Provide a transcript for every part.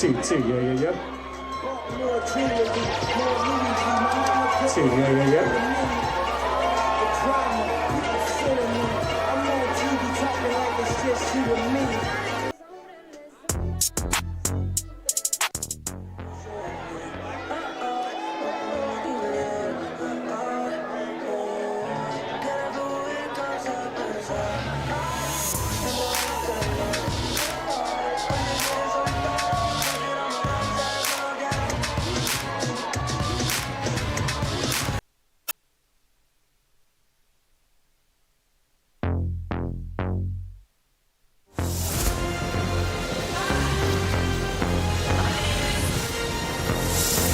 Sí, yeah. Sí, yeah.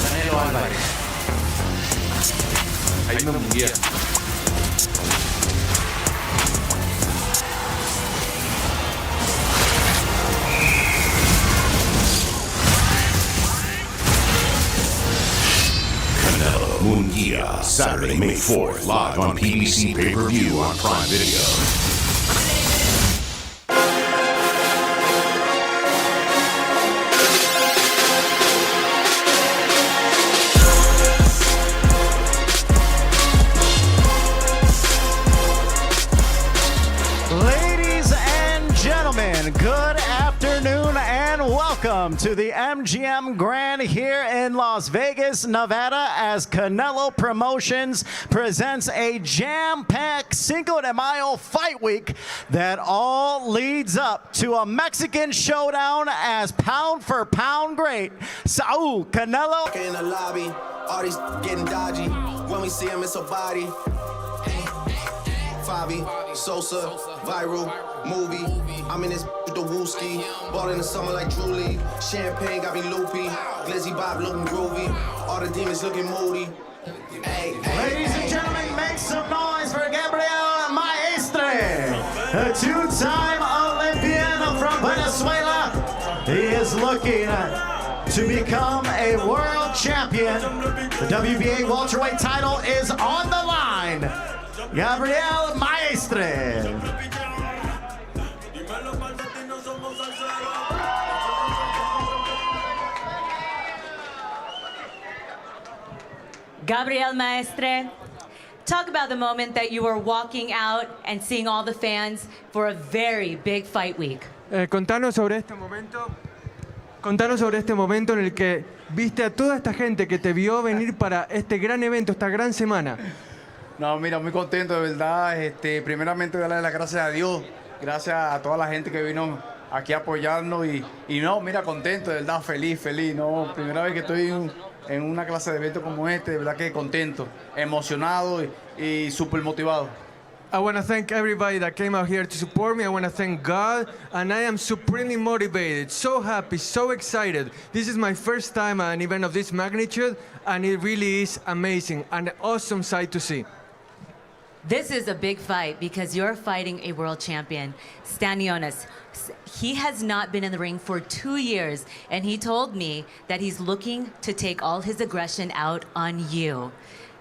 Canelo Alvarez, Jaime Munguia, Canelo Munguia, Saturday, May 4th, live on PBC pay-per-view on Prime Video. Good afternoon and welcome to the MGM Grand here in Las Vegas, Nevada, as Canelo Promotions presents a jam-packed Cinco de Mayo fight week that all leads up to a Mexican showdown as pound-for-pound great Saul Canelo. In the lobby, all these getting dodgy. When we see him, it's a body. Fabi, Sosa, viral, movie. I'm in this with the wooski. Ball in the summer like Drew League. Champagne got me loopy. Glizzy Bob looking groovy. All the demons looking moody. Hey, Ladies and gentlemen, make some noise for Gabriel Maestre, a two-time Olympian from Venezuela. He is looking to become a world champion. The WBA welterweight title is on the line. Gabriel Maestre. Gabriel Maestre, talk about the moment that you were walking out and seeing all the fans for a very big fight week. Contanos sobre este momento en el que viste a toda esta gente que te vio venir para este gran evento, esta gran semana. No, mira, muy contento, de verdad. Primeramente, darle las gracias a Dios, gracias a toda la gente que vino aquí a apoyarnos y no, mira, contento, de verdad, feliz, no, primera vez que estoy en una clase de evento como este, de verdad que contento, emocionado y súper motivado. I want to thank everybody that came out here to support me. I want to thank God, and I am supremely motivated, so happy, so excited. This is my first time at an event of this magnitude, and it really is amazing, an awesome sight to see. This is a big fight because you're fighting a world champion, Stanionis. He has not been in the ring for 2 years, and he told me that he's looking to take all his aggression out on you.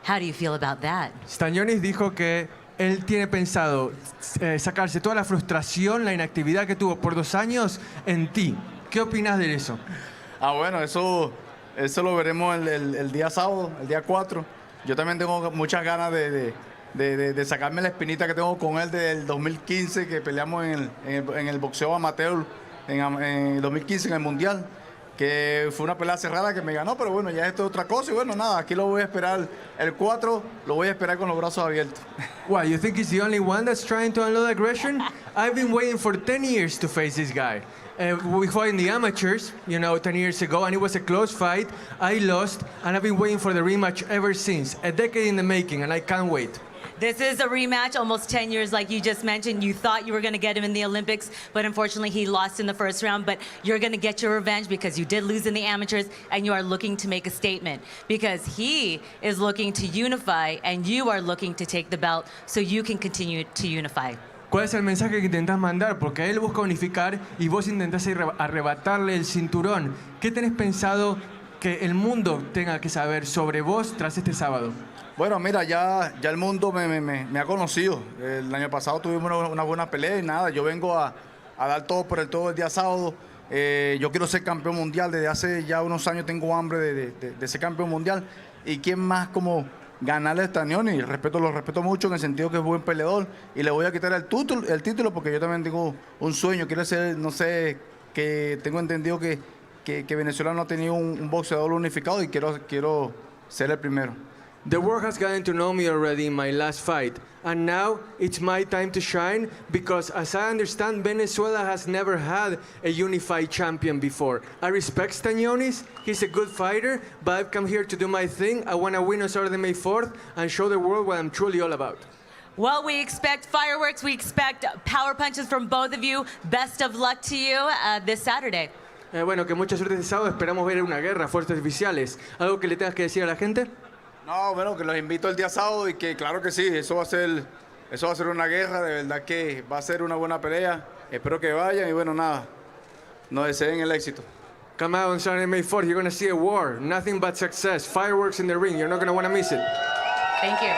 How do you feel about that? Stanionis dijo que él tiene pensado sacarse toda la frustración, la inactividad que tuvo por 2 años en ti. ¿Qué opinas de eso? Bueno, eso lo veremos el día sábado, el día 4. Yo también tengo muchas ganas de sacarme la espinita que tengo con él del 2015, que peleamos en el boxeo amateur en 2015 en el Mundial, que fue una pelea cerrada que me ganó, pero bueno, ya esto es otra cosa y bueno, nada, aquí lo voy a esperar el 4, lo voy a esperar con los brazos abiertos. Why, you think he's the only one that's trying to unload aggression? I've been waiting for 10 years to face this guy. We fought in the amateurs, 10 years ago, and it was a close fight. I lost, and I've been waiting for the rematch ever since. A decade in the making, and I can't wait. This is a rematch, almost 10 years, like you just mentioned. You thought you were going to get him in the Olympics, but unfortunately he lost in the first round. But you're going to get your revenge because you did lose in the amateurs, and you are looking to make a statement because he is looking to unify, and you are looking to take the belt so you can continue to unify. ¿Cuál es el mensaje que intentás mandar? Porque él busca unificar y vos intentás arrebatarle el cinturón. ¿Qué tenés pensado que el mundo tenga que saber sobre vos tras este sábado? Bueno, mira, ya el mundo me ha conocido. El año pasado tuvimos una buena pelea y nada, yo vengo a dar todo por el todo el día sábado. Yo quiero ser campeón mundial. Desde hace ya unos años tengo hambre de ser campeón mundial. ¿Y quién más como ganarle a Stanionis? Lo respeto mucho en el sentido que es buen peleador. Y le voy a quitar el título porque yo también tengo un sueño. Quiero ser, no sé, que tengo entendido que Venezuela no ha tenido un boxeador unificado y quiero ser el primero. The world has gotten to know me already in my last fight, and now it's my time to shine because, as I understand, Venezuela has never had a unified champion before. I respect Stanionis, he's a good fighter, but I've come here to do my thing. I want to win on Saturday, May 4th, and show the world what I'm truly all about. Well, we expect fireworks, we expect power punches from both of you. Best of luck to you this Saturday. Bueno, que mucha suerte este sábado, esperamos ver una guerra, fuerzas oficiales. ¿Algo que le tengas que decir a la gente? No, bueno, que los invito el día sábado y que claro que sí, eso va a ser una guerra, de verdad que va a ser una buena pelea. Espero que vayan y bueno, nada, nos deseen el éxito. Come out on Saturday, May 4th, you're going to see a war, nothing but success, fireworks in the ring, you're not going to want to miss it. Thank you.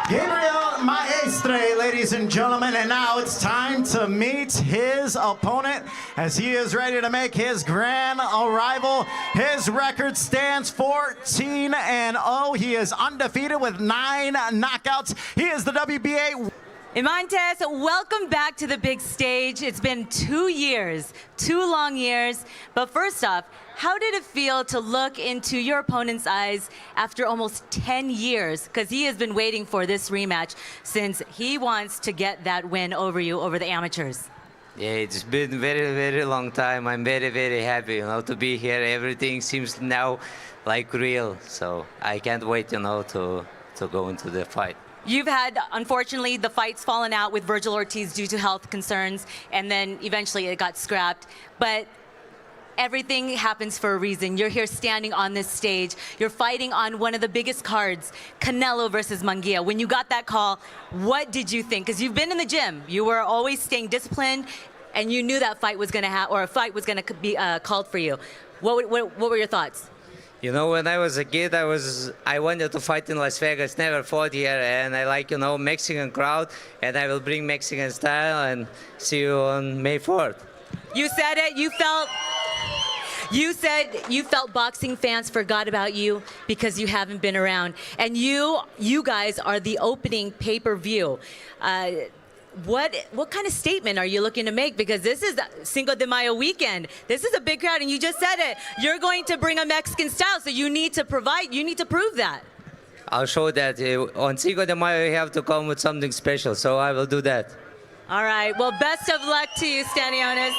Gabriel Maestre, ladies and gentlemen, and now it's time to meet his opponent as he is ready to make his grand arrival. His record stands 14-0. He is undefeated with 9 knockouts. He is the WBA. Eimantas, welcome back to the big stage. It's been 2 years, 2 long years. But first off, how did it feel to look into your opponent's eyes after almost 10 years? Because he has been waiting for this rematch since he wants to get that win over you, over the amateurs. Yeah, it's been very, very long time. I'm very, very happy, to be here. Everything seems now like real. So I can't wait, to go into the fight. You've had, unfortunately, the fight's fallen out with Virgil Ortiz due to health concerns, and then eventually it got scrapped. But everything happens for a reason. You're here standing on this stage. You're fighting on one of the biggest cards, Canelo versus Munguia. When you got that call, what did you think? Because you've been in the gym. You were always staying disciplined, and you knew that fight was going to happen, or a fight was going to be called for you. What were your thoughts? When I was a kid, I wanted to fight in Las Vegas, never fought here, and I like, Mexican crowd, and I will bring Mexican style and see you on May 4th. You said it, you said you felt boxing fans forgot about you because you haven't been around. And you guys are the opening pay-per-view. What kind of statement are you looking to make? Because this is Cinco de Mayo weekend. This is a big crowd, and you just said it. You're going to bring a Mexican style, so you need to prove that. I'll show that. On Cinco de Mayo, you have to come with something special, so I will do that. All right. Well, best of luck to you, Stanionis.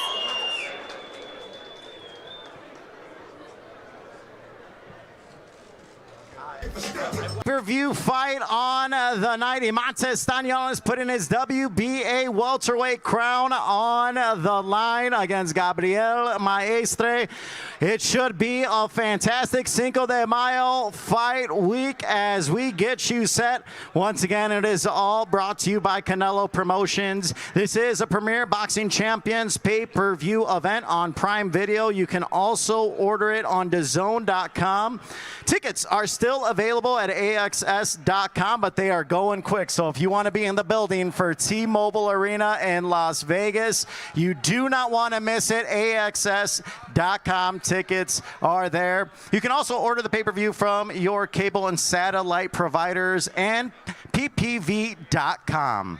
Pay-per-view fight on the night. Eimantas Stanionis putting his WBA welterweight crown on the line against Gabriel Maestre. It should be a fantastic Cinco de Mayo fight week as we get you set. Once again, it is all brought to you by Canelo Promotions. This is a Premier Boxing Champions pay-per-view event on Prime Video. You can also order it on DAZN.com. Tickets are still available at AXS.com, but they are going quick. So if you want to be in the building for T-Mobile Arena in Las Vegas, you do not want to miss it. AXS.com tickets are there. You can also order the pay-per-view from your cable and satellite providers and PPV.com.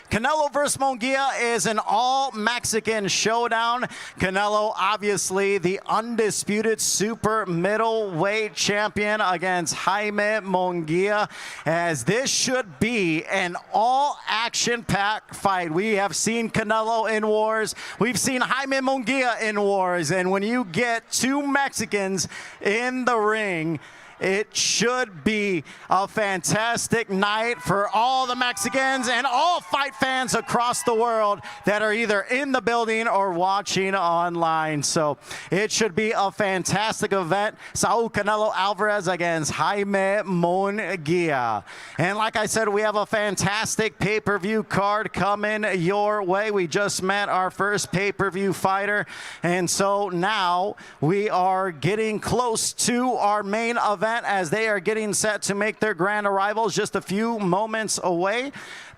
Canelo versus Munguia is an all-Mexican showdown. Canelo, obviously, the undisputed super middleweight champion against Jaime Munguia, as this should be an all-action-packed fight. We have seen Canelo in wars. We've seen Jaime Munguia in wars. And when you get two Mexicans in the ring, it should be a fantastic night for all the Mexicans and all fight fans across the world that are either in the building or watching online. So it should be a fantastic event. Saul Canelo Alvarez against Jaime Munguia. And like I said, we have a fantastic pay-per-view card coming your way. We just met our first pay-per-view fighter. And so now we are getting close to our main event. event as they are getting set to make their grand arrivals just a few moments away.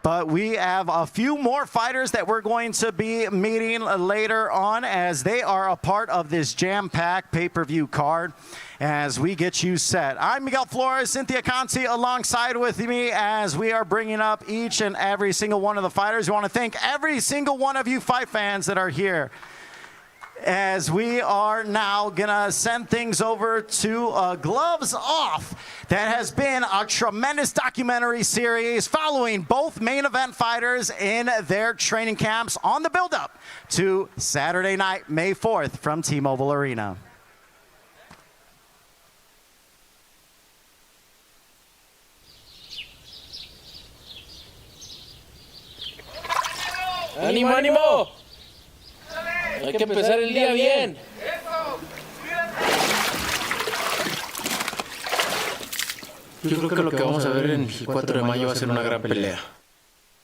But we have a few more fighters that we're going to be meeting later on as they are a part of this jam-packed pay-per-view card as we get you set. I'm Miguel Flores, Cynthia Conti alongside with me as we are bringing up each and every single one of the fighters. We want to thank every single one of you fight fans that are here, as we are now gonna send things over to Gloves Off. That has been a tremendous documentary series following both main event fighters in their training camps on the build-up to Saturday night, May 4th from T-Mobile Arena. ¡Ánimo, ánimo! Hay que empezar el día bien. Yo creo que lo que vamos a ver en el 4 de mayo va a ser una gran pelea.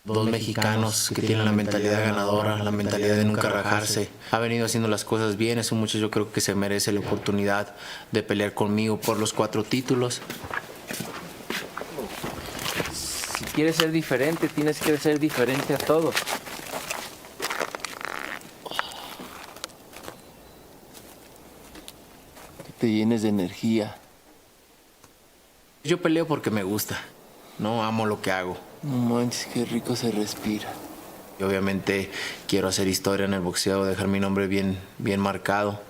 Dos mexicanos que tienen la mentalidad ganadora, la mentalidad de nunca rajarse. Ha venido haciendo las cosas bien, es un muchacho creo que se merece la oportunidad de pelear conmigo por los 4 títulos. Si quieres ser diferente, tienes que ser diferente a todos. Te llenes de energía. Yo peleo porque me gusta, no amo lo que hago. No manches, qué rico se respira. Y obviamente quiero hacer historia en el boxeo, dejar mi nombre bien marcado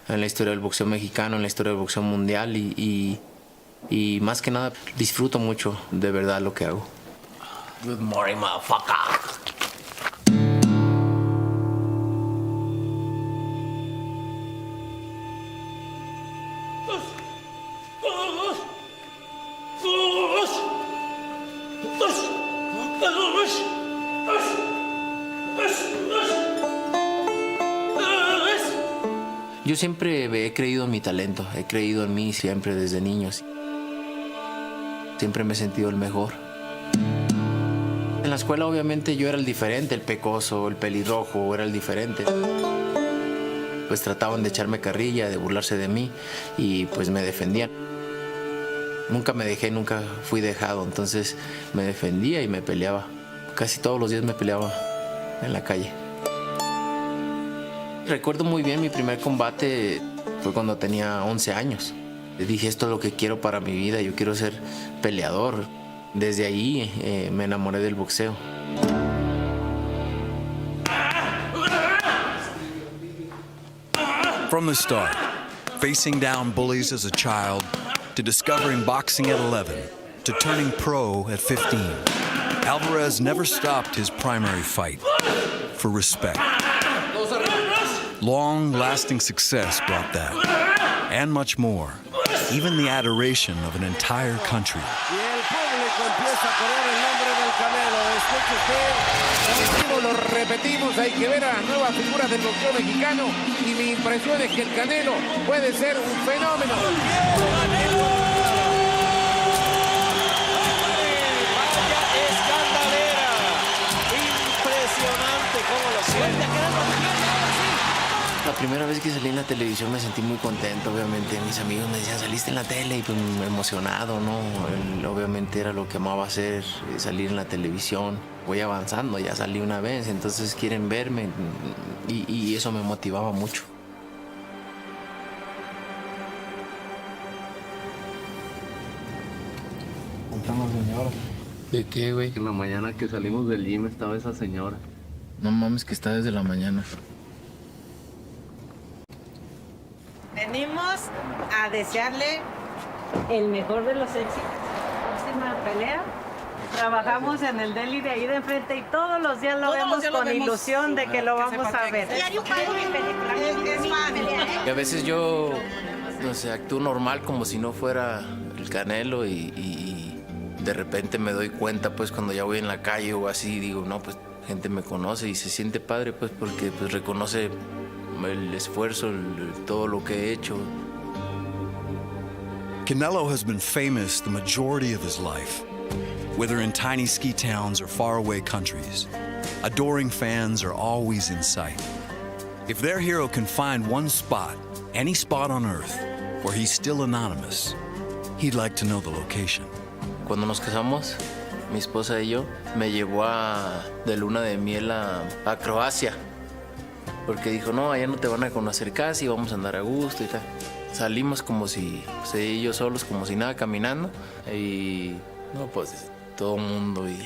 en la historia del boxeo mexicano, en la historia del boxeo mundial y más que nada disfruto mucho de verdad lo que hago. Good morning, motherfucker. Yo siempre he creído en mi talento, he creído en mí siempre desde niños. Siempre me he sentido el mejor. En la escuela obviamente yo era el diferente, el pecoso, el pelirrojo, era el diferente. Pues trataban de echarme carrilla, de burlarse de mí y pues me defendían. Nunca me dejé, nunca fui dejado, entonces me defendía y me peleaba. Casi todos los días me peleaba en la calle. Recuerdo muy bien mi primer combate, fue cuando tenía 11 años. Dije, esto es lo que quiero para mi vida, yo quiero ser peleador. Desde ahí me enamoré del boxeo. From the start, facing down bullies as a child, to discovering boxing at 11, to turning pro at 15, Alvarez never stopped his primary fight, for respect. Long-lasting success brought that, and much more, even the adoration of an entire country. Y el público empieza a poner el nombre del Canelo. Escuche usted, lo repetimos, hay que ver a las nuevas figuras del boxeo mexicano y mi impresión es que el Canelo puede ser un fenómeno. Vaya escandalera, impresionante cómo lo suelta Canelo. La primera vez que salí en la televisión me sentí muy contento, obviamente. Mis amigos me decían, saliste en la tele, y pues emocionado, ¿no? Obviamente era lo que amaba hacer, salir en la televisión. Voy avanzando, ya salí una vez, entonces quieren verme y eso me motivaba mucho. Contamos, señora. ¿De qué, güey? En la mañana que salimos del gym estaba esa señora. No mames, que está desde la mañana. Venimos a desearle el mejor de los éxitos. Próxima pelea. Trabajamos en el deli de ahí de enfrente y todos los días lo vemos con ilusión de que lo vamos a ver. Y a veces yo, no sé, actúo normal como si no fuera el Canelo y de repente me doy cuenta, pues, cuando ya voy en la calle o así, digo, no, pues, gente me conoce y se siente padre, pues, porque pues, reconoce el esfuerzo, todo lo que he hecho. Canelo has been famous the majority of his life, whether in tiny ski towns or faraway countries. Adoring fans are always in sight. If their hero can find one spot, any spot on earth, where he's still anonymous, he'd like to know the location. Cuando nos casamos, mi esposa y yo, me llevó de luna de miel a Croacia. Porque dijo, no, allá no te van a conocer casi, vamos a andar a gusto y tal. Salimos como si, ellos solos, como si nada, caminando. Y no, pues todo el mundo, y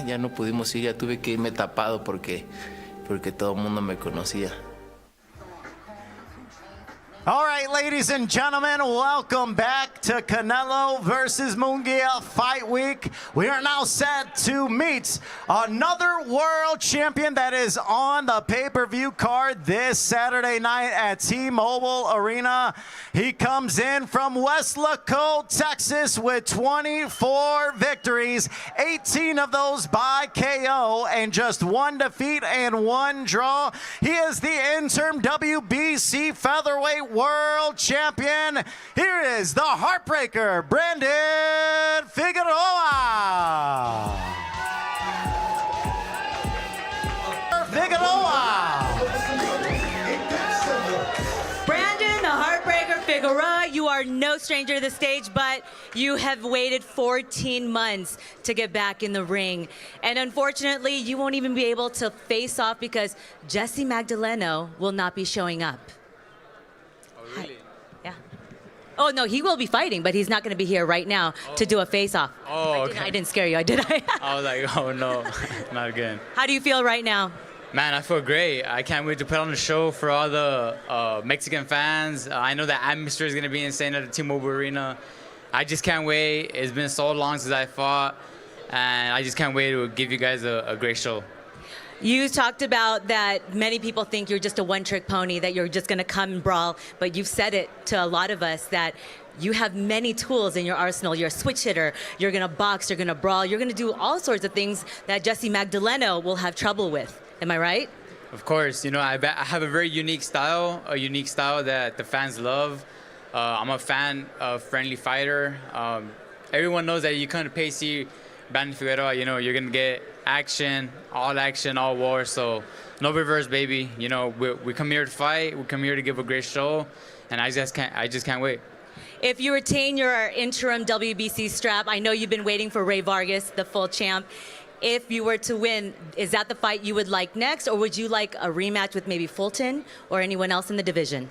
ya no pudimos ir, ya tuve que irme tapado porque todo el mundo me conocía. All right, ladies and gentlemen, welcome back to Canelo versus Munguia Fight Week. We are now set to meet another world champion that is on the pay-per-view card this Saturday night at T-Mobile Arena. He comes in from Westlaco, Texas with 24 victories, 18 of those by KO, and just 1 defeat and 1 draw. He is the interim WBC featherweight world champion. Here is the Heartbreaker, Brandon Figueroa. Brandon, the Heartbreaker Figueroa, you are no stranger to the stage, but you have waited 14 months to get back in the ring. And unfortunately, you won't even be able to face off because Jessie Magdaleno will not be showing up. Really? Yeah. Oh, no, he will be fighting, but he's not going to be here right now to do a face-off. Oh, okay. I didn't scare you, did I? I was like, oh no, not again. How do you feel right now? Man, I feel great. I can't wait to put on the show for all the Mexican fans. I know the atmosphere is going to be insane at the T-Mobile Arena. I just can't wait. It's been so long since I fought, and I just can't wait to give you guys a great show. You talked about that many people think you're just a one-trick pony, that you're just going to come and brawl, but you've said it to a lot of us that you have many tools in your arsenal. You're a switch hitter, you're going to box, you're going to brawl, you're going to do all sorts of things that Jessie Magdaleno will have trouble with. Am I right? Of course. You know, I have a very unique style that the fans love. I'm a fan of friendly fighter. Everyone knows that you come to see Brandon Figueroa, you know, you're going to get action, all war. So no reverse, baby. You know, we come here to fight. We come here to give a great show. And I just can't wait. If you retain your interim WBC strap, I know you've been waiting for Rey Vargas, the full champ. If you were to win, is that the fight you would like next? Or would you like a rematch with maybe Fulton or anyone else in the division?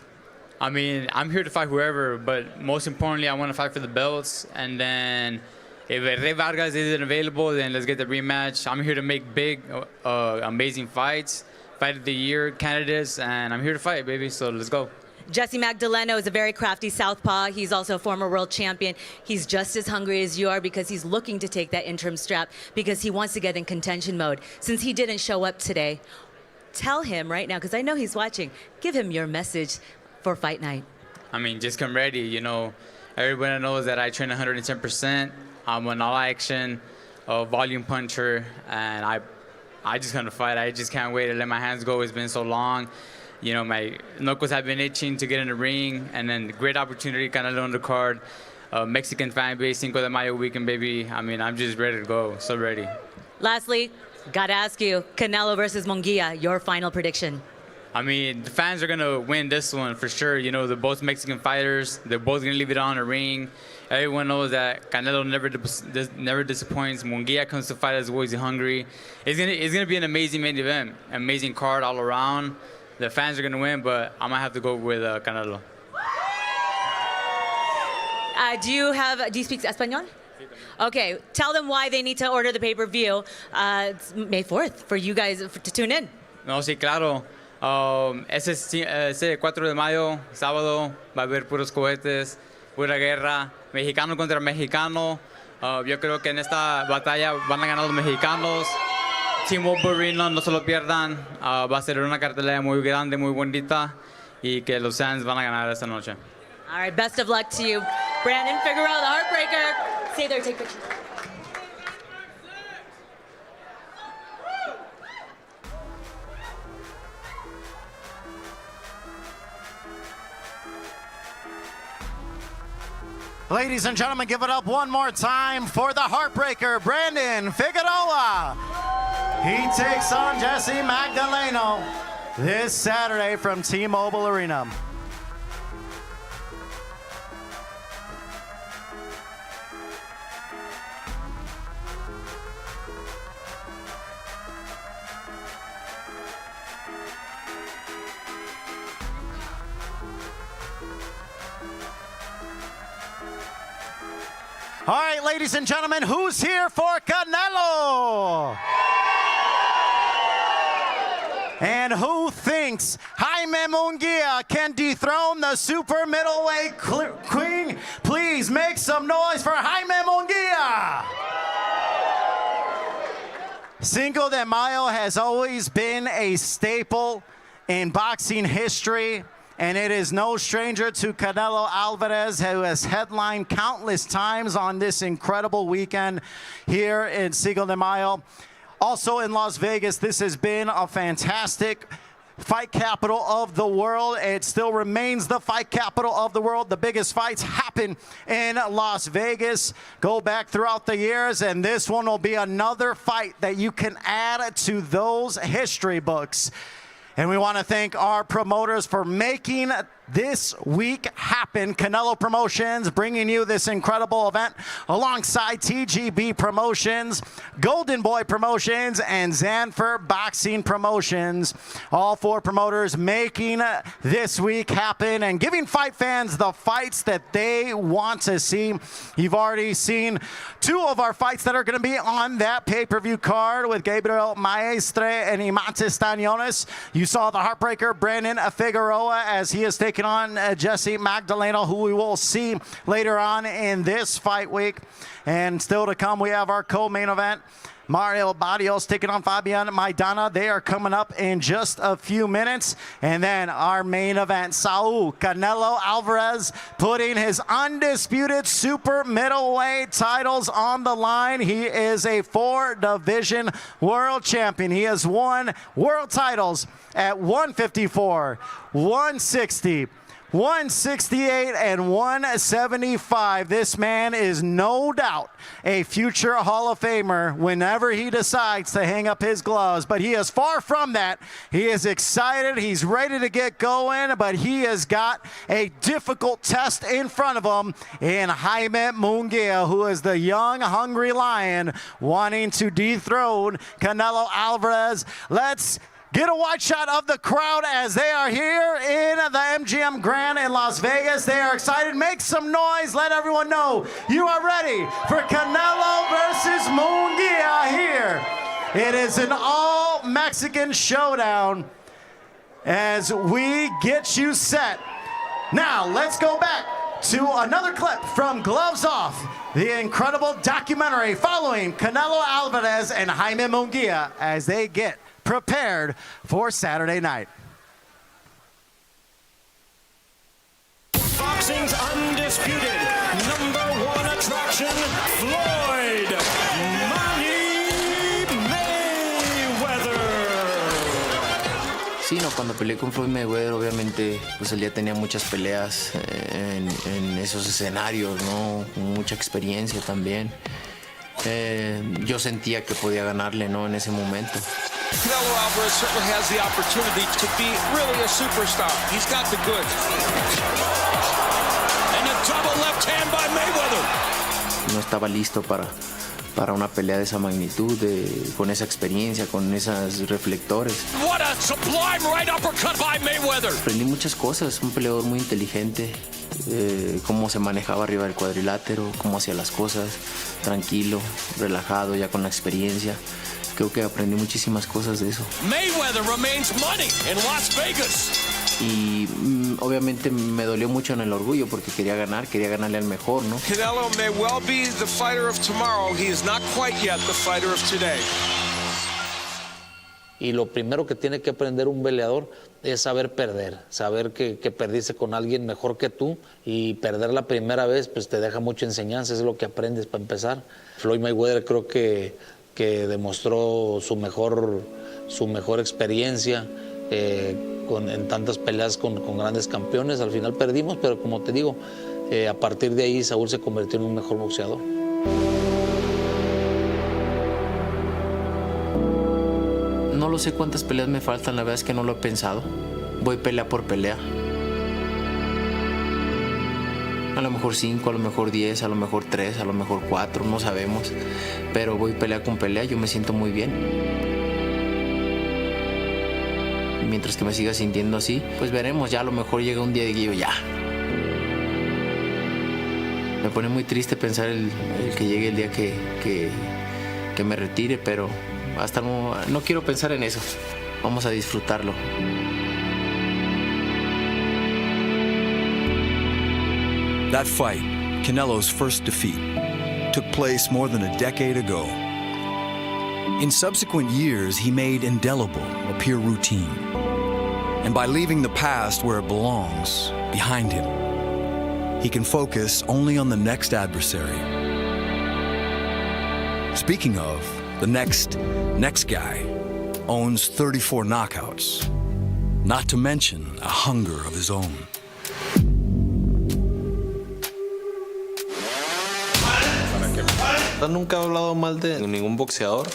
I mean, I'm here to fight whoever, but most importantly, I want to fight for the belts. And then if Rey Vargas isn't available, then let's get the rematch. I'm here to make big, amazing fights, fight of the year candidates, and I'm here to fight, baby, so let's go. Jessie Magdaleno is a very crafty southpaw. He's also a former world champion. He's just as hungry as you are because he's looking to take that interim strap because he wants to get in contention mode. Since he didn't show up today, tell him right now, because I know he's watching, give him your message for fight night. I mean, just come ready, you know. Everybody knows that I train 110%. I'm an all-action, volume puncher, and I just want to fight. I just can't wait to let my hands go. It's been so long. You know, my knuckles have been itching to get in the ring, and then the great opportunity, Canelo undercard, Mexican fan base, Cinco de Mayo weekend, baby. I mean, I'm just ready to go, so ready. Lastly, gotta ask you, Canelo versus Munguia, your final prediction. I mean, the fans are going to win this one for sure. You know, they're both Mexican fighters. They're both going to leave it on the ring. Everyone knows that Canelo never disappoints. Munguia comes to fight as always hungry. It's gonna be an amazing main event, amazing card all around. The fans are going to win, but I'm going to have to go with Canelo. Do you speak Espanol? Okay, tell them why they need to order the pay-per-view. It's May 4th for you guys to tune in. No, sí, claro. Ese 4 de mayo, sábado, va a haber puros cohetes, pura guerra, mexicano contra mexicano. Yo creo que en esta batalla van a ganar los mexicanos. T-Mobile Arena, no se lo pierdan. Va a ser una cartelera muy grande, muy bonita, y que los fans van a ganar esta noche. All right, best of luck to you. Brandon Figueroa, the Heartbreaker. Stay there, take pictures. Ladies and gentlemen, give it up one more time for the Heartbreaker, Brandon Figueroa. He takes on Jessie Magdaleno this Saturday from T-Mobile Arena. All right, ladies and gentlemen, who's here for Canelo? And who thinks Jaime Munguia can dethrone the super middleweight queen? Please make some noise for Jaime Munguia. Cinco de Mayo has always been a staple in boxing history, and it is no stranger to Canelo Alvarez, who has headlined countless times on this incredible weekend here in Cinco de Mayo. Also in Las Vegas, this has been a fantastic fight capital of the world. It still remains the fight capital of the world. The biggest fights happen in Las Vegas, go back throughout the years, and this one will be another fight that you can add to those history books. And we want to thank our promoters for making this week happen. Canelo Promotions bringing you this incredible event alongside TGB Promotions, Golden Boy Promotions, and Zanfer Boxing Promotions. All four promoters making this week happen and giving fight fans the fights that they want to see. You've already seen two of our fights that are going to be on that pay-per-view card with Gabriel, Maestre, and Eimantas Stanionis. You saw the heartbreaker Brandon Figueroa as he is taking on Jessie Magdaleno, who we will see later on in this fight week. And still to come, we have our co-main event. Mario Barrios taking on Fabian Maidana. They are coming up in just a few minutes. And then our main event, Saul Canelo Alvarez putting his undisputed super middleweight titles on the line. He is a 4-division world champion. He has won world titles at 154, 160, 168 and 175. This man is no doubt a future Hall of Famer whenever he decides to hang up his gloves. But he is far from that. He is excited. He's ready to get going, but he has got a difficult test in front of him in Jaime Munguia, who is the young, hungry lion wanting to dethrone Canelo Alvarez. Let's get a wide shot of the crowd as they are here in the MGM Grand in Las Vegas. They are excited. Make some noise. Let everyone know you are ready for Canelo versus Munguia here. It is an all-Mexican showdown as we get you set. Now, let's go back to another clip from Gloves Off, the incredible documentary following Canelo Alvarez and Jaime Munguia as they get prepared for Saturday night. Boxing's undisputed #1 attraction, Floyd Money Mayweather. Sí, no, cuando peleé con Floyd Mayweather, obviamente, pues él ya tenía muchas peleas en esos escenarios, ¿no? Con mucha experiencia también. Yo sentía que podía ganarle, ¿no? En ese momento. Canelo Alvarez certainly has the opportunity to be really a superstar. He's got the goods. And a double left hand by Mayweather. No estaba listo para una pelea de esa magnitud, con esa experiencia, con esos reflectores. What a sublime right uppercut by Mayweather. Aprendí muchas cosas, un peleador muy inteligente, cómo se manejaba arriba del cuadrilátero, cómo hacía las cosas, tranquilo, relajado, ya con la experiencia. Creo que aprendí muchísimas cosas de eso. Mayweather remains money in Las Vegas. Y obviamente me dolió mucho en el orgullo porque quería ganarle al mejor, ¿no? Canelo may well be the fighter of tomorrow. He is not quite yet the fighter of today. Y lo primero que tiene que aprender un peleador es saber perder, saber que perdiste con alguien mejor que tú, y perder la primera vez pues te deja mucha enseñanza, es lo que aprendes para empezar. Floyd Mayweather creo que demostró su mejor experiencia en tantas peleas con grandes campeones. Al final perdimos, pero como te digo, a partir de ahí Saúl se convirtió en un mejor boxeador. No lo sé cuántas peleas me faltan, la verdad es que no lo he pensado. Voy pelea por pelea. A lo mejor 5, a lo mejor 10, a lo mejor 3, a lo mejor 4, no sabemos. Pero voy pelea con pelea, yo me siento muy bien. Mientras que me siga sintiendo así, pues veremos, ya a lo mejor llega un día y digo ya. Me pone muy triste pensar el que llegue el día que me retire, pero hasta no quiero pensar en eso. Vamos a disfrutarlo. That fight, Canelo's first defeat, took place more than a decade ago. In subsequent years, he made indelible appear routine. And by leaving the past where it belongs, behind him, he can focus only on the next adversary. Speaking of, the next guy owns 34 knockouts, not to mention a hunger of his own. Nunca he hablado mal de ningún boxeador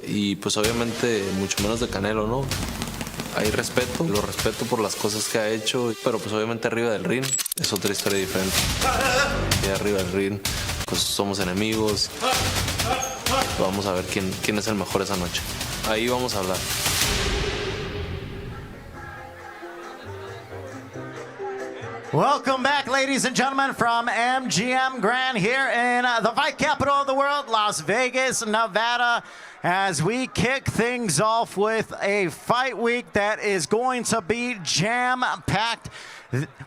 y pues obviamente mucho menos de Canelo, ¿no? Hay respeto, lo respeto por las cosas que ha hecho, pero pues obviamente arriba del ring es otra historia diferente. Y arriba del ring pues somos enemigos, vamos a ver quién es el mejor esa noche. Ahí vamos a hablar. Welcome back, ladies and gentlemen, from MGM Grand here in the fight capital of the world, Las Vegas, Nevada, as we kick things off with a fight week that is going to be jam-packed.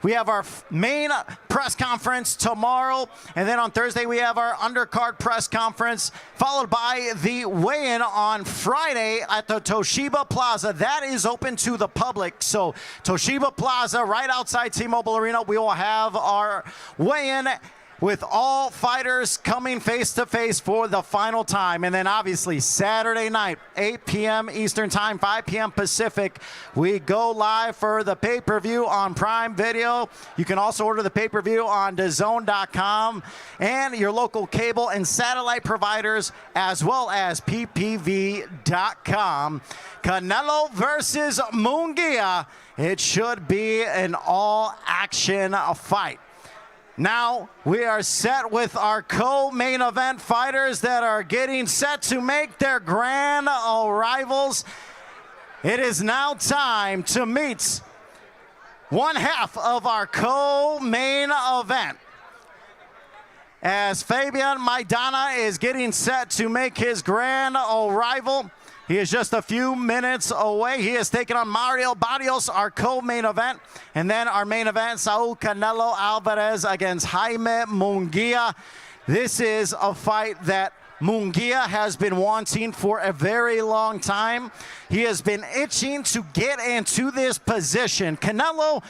We have our main press conference tomorrow, and then on Thursday we have our undercard press conference, followed by the weigh-in on Friday at the Toshiba Plaza. That is open to the public. So Toshiba Plaza, right outside T-Mobile Arena, we will have our weigh-in with all fighters coming face-to-face for the final time. And then obviously Saturday night, 8 p.m. Eastern Time, 5 p.m. Pacific, we go live for the pay-per-view on Prime Video. You can also order the pay-per-view on DAZN.com and your local cable and satellite providers, as well as PPV.com. Canelo versus Munguia. It should be an all-action fight. Now we are set with our co-main event fighters that are getting set to make their grand arrivals. It is now time to meet one half of our co-main event. As Fabian Maidana is getting set to make his grand arrival, he is just a few minutes away. He is taking on Mario Barrios, our co-main event. And then our main event, Saul Canelo Alvarez against Jaime Munguia. This is a fight that Munguia has been wanting for a very long time. He has been itching to get into this position. Canelo,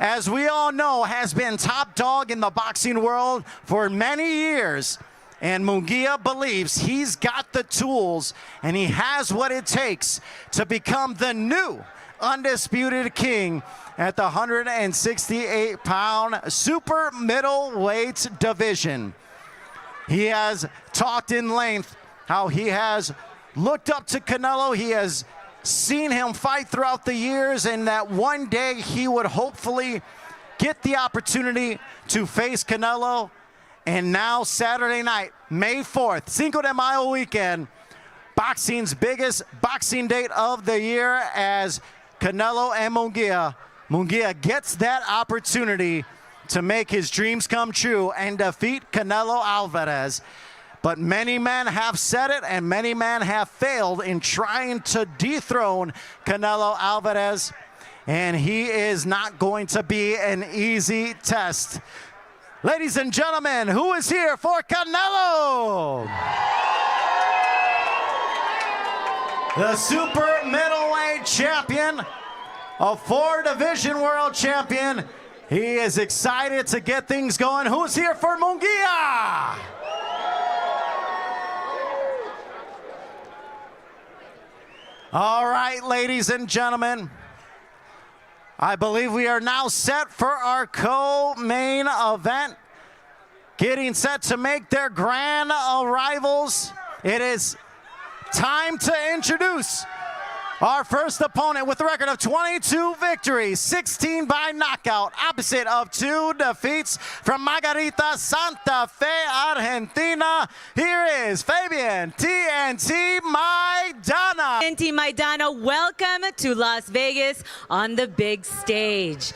as we all know, has been top dog in the boxing world for many years. And Munguia believes he's got the tools and he has what it takes to become the new undisputed king at the 168-pound super middleweight division. He has talked in length how he has looked up to Canelo. He has seen him fight throughout the years, and that one day he would hopefully get the opportunity to face Canelo. And now Saturday night, May 4th, Cinco de Mayo weekend, boxing's biggest boxing date of the year, as Canelo and Munguia gets that opportunity to make his dreams come true and defeat Canelo Alvarez. But many men have said it and many men have failed in trying to dethrone Canelo Alvarez, and he is not going to be an easy test. Ladies and gentlemen, who is here for Canelo? The super middleweight champion, a 4-division world champion. He is excited to get things going. Who's here for Munguia? All right, ladies and gentlemen, I believe we are now set for our co-main event. Getting set to make their grand arrivals. It is time to introduce our first opponent with a record of 22 victories, 16 by knockout, opposite of 2 defeats, from Margarita, Santa Fe, Argentina. Here is Fabian TNT Maidana. TNT Maidana, welcome to Las Vegas on the big stage.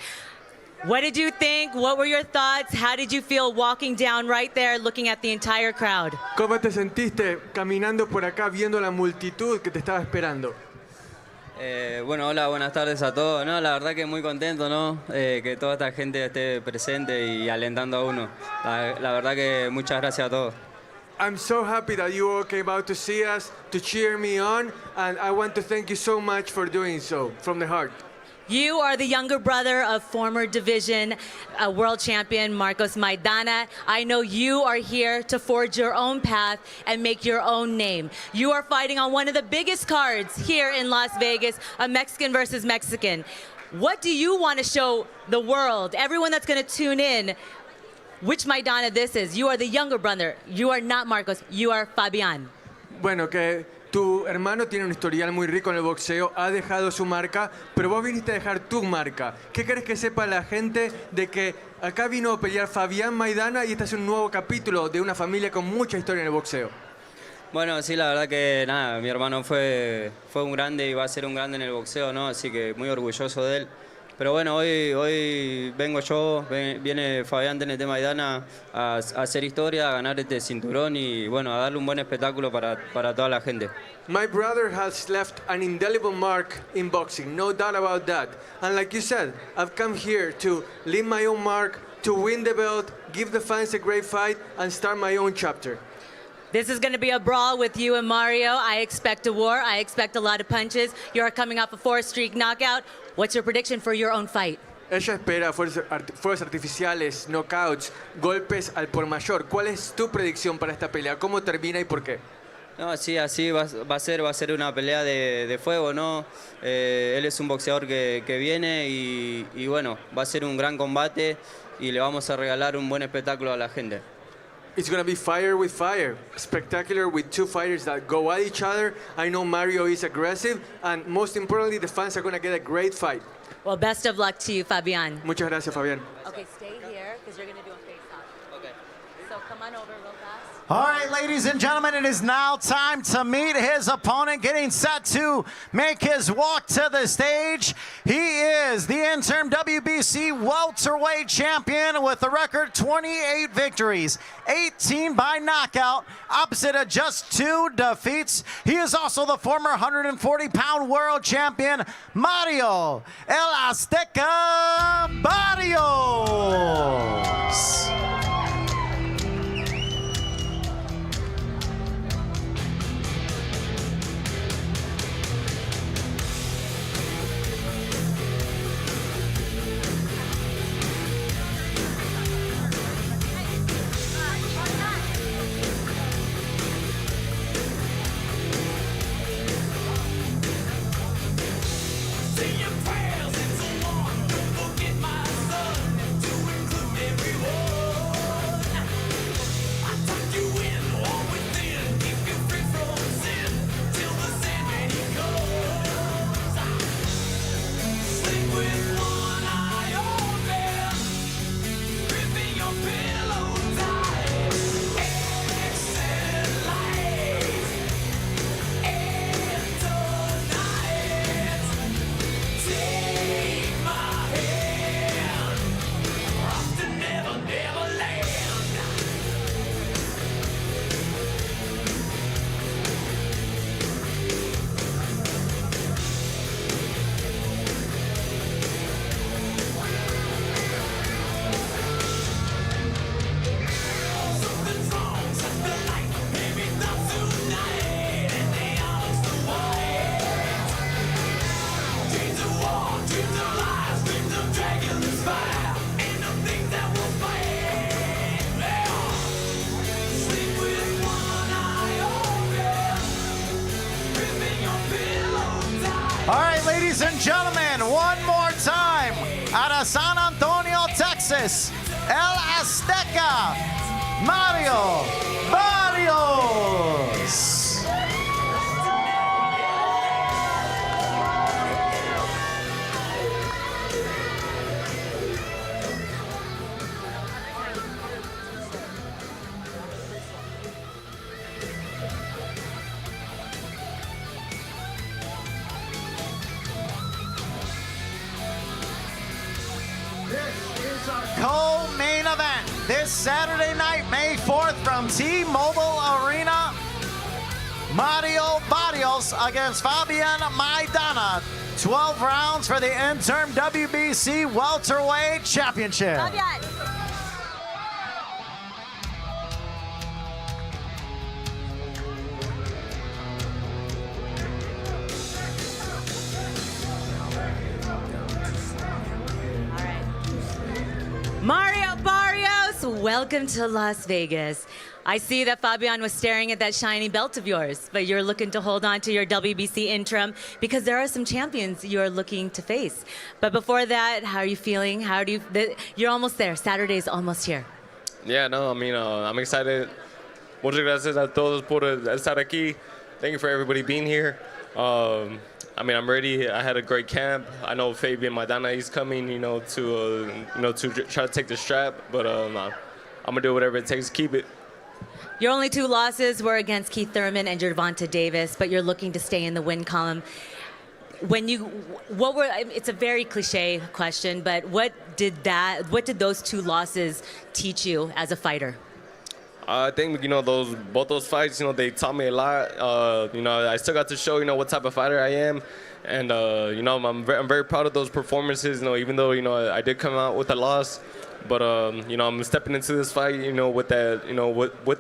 What did you think? What were your thoughts? How did you feel walking down right there, looking at the entire crowd? ¿Cómo te sentiste caminando por acá viendo la multitud que te estaba esperando? Bueno, hola, buenas tardes a todos. No, la verdad que muy contento, ¿no? Que toda esta gente esté presente y alentando a uno. La verdad que muchas gracias a todos. I'm so happy that you all came out to see us, to cheer me on, and I want to thank you so much for doing so, from the heart. You are the younger brother of former division world champion Marcos Maidana. I know you are here to forge your own path and make your own name. You are fighting on one of the biggest cards here in Las Vegas, a Mexican versus Mexican. What do you want to show the world, everyone that's going to tune in, which Maidana this is? You are the younger brother. You are not Marcos. You are Fabian. Bueno, que tu hermano tiene un historial muy rico en el boxeo, ha dejado su marca, pero vos viniste a dejar tu marca. ¿Qué querés que sepa la gente de que acá vino a pelear Fabian Maidana y este es un nuevo capítulo de una familia con mucha historia en el boxeo? Bueno, sí, la verdad que nada, mi hermano fue un grande y va a ser un grande en el boxeo, ¿no? Así que muy orgulloso de él. Pero bueno, hoy vengo yo, viene Fabián TNT Maidana a hacer historia, a ganar este cinturón y bueno, a darle un buen espectáculo para toda la gente. My brother has left an indelible mark in boxing, no doubt about that. And like you said, I've come here to leave my own mark, to win the belt, give the fans a great fight, and start my own chapter. This is going to be a brawl with you and Mario. I expect a war. I expect a lot of punches. You're coming off a 4-streak knockout. What's your prediction for your own fight? Ella espera fuegos artificiales, knockouts, golpes al por mayor. ¿Cuál es tu predicción para esta pelea? ¿Cómo termina y por qué? No, sí, así va a ser una pelea de fuego, ¿no? Él es un boxeador que viene y bueno, va a ser un gran combate y le vamos a regalar un buen espectáculo a la gente. It's going to be fire with fire, spectacular with two fighters that go at each other. I know Mario is aggressive, and most importantly, the fans are going to get a great fight. Well, best of luck to you, Fabian. Muchas gracias, Fabián. Okay, stay here because you're going to do a face-off. Okay. So come on over real fast. All right, ladies and gentlemen, it is now time to meet his opponent, getting set to make his walk to the stage. He is the interim WBC welterweight champion with a record 28 victories, 18 by knockout, opposite of just 2 defeats. He is also the former 140-pound world champion, Mario El Azteca Barrios. All right, ladies and gentlemen, one more time, out of San Antonio, Texas, El Azteca, Mario Barrios. This co-main event this Saturday night, May 4th from T-Mobile Arena. Mario Barrios against Fabian Maidana. 12 rounds for the interim WBC welterweight championship. Fabian. Mario Barrios, welcome to Las Vegas. I see that Fabian was staring at that shiny belt of yours, but you're looking to hold on to your WBC interim because there are some champions you're looking to face. But before that, how are you feeling? You're almost there. Saturday's almost here. Yeah, no, I mean, I'm excited. Muchas gracias a todos por estar aquí. Thank you for everybody being here. I mean, I'm ready. I had a great camp. I know Fabian Maidana, he's coming, to try to take the strap. But I'm gonna do whatever it takes to keep it. Your only two losses were against Keith Thurman and Gervonta Davis, but you're looking to stay in the win column. It's a very cliche question, but what did those two losses teach you as a fighter? I think, both those fights, they taught me a lot. I still got to show, what type of fighter I am. And, I'm very proud of those performances, even though, I did come out with a loss. But, I'm stepping into this fight, with that,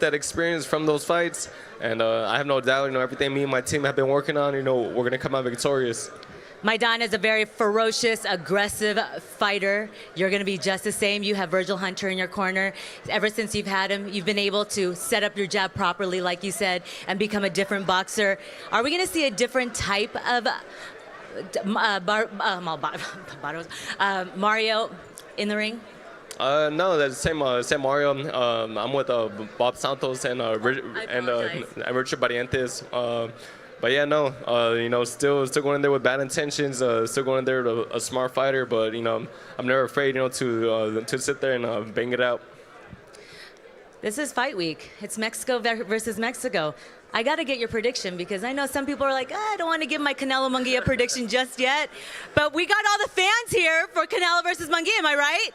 that experience from those fights. And I have no doubt, everything me and my team have been working on, we're going to come out victorious. Maidana is a very ferocious, aggressive fighter. You're going to be just the same. You have Virgil Hunter in your corner. Ever since you've had him, you've been able to set up your jab properly, like you said, and become a different boxer. Are we going to see a different type of Mario in the ring? No, that's the same Mario. I'm with Bob Santos and Richard Barrientos. But yeah, no, still going in there with bad intentions. Still going in there with a smart fighter. But I'm never afraid, to sit there and bang it out. This is fight week. It's Mexico versus Mexico. I got to get your prediction because I know some people are like, I don't want to give my Canelo Munguia prediction just yet. But we got all the fans here for Canelo versus Munguia. Am I right?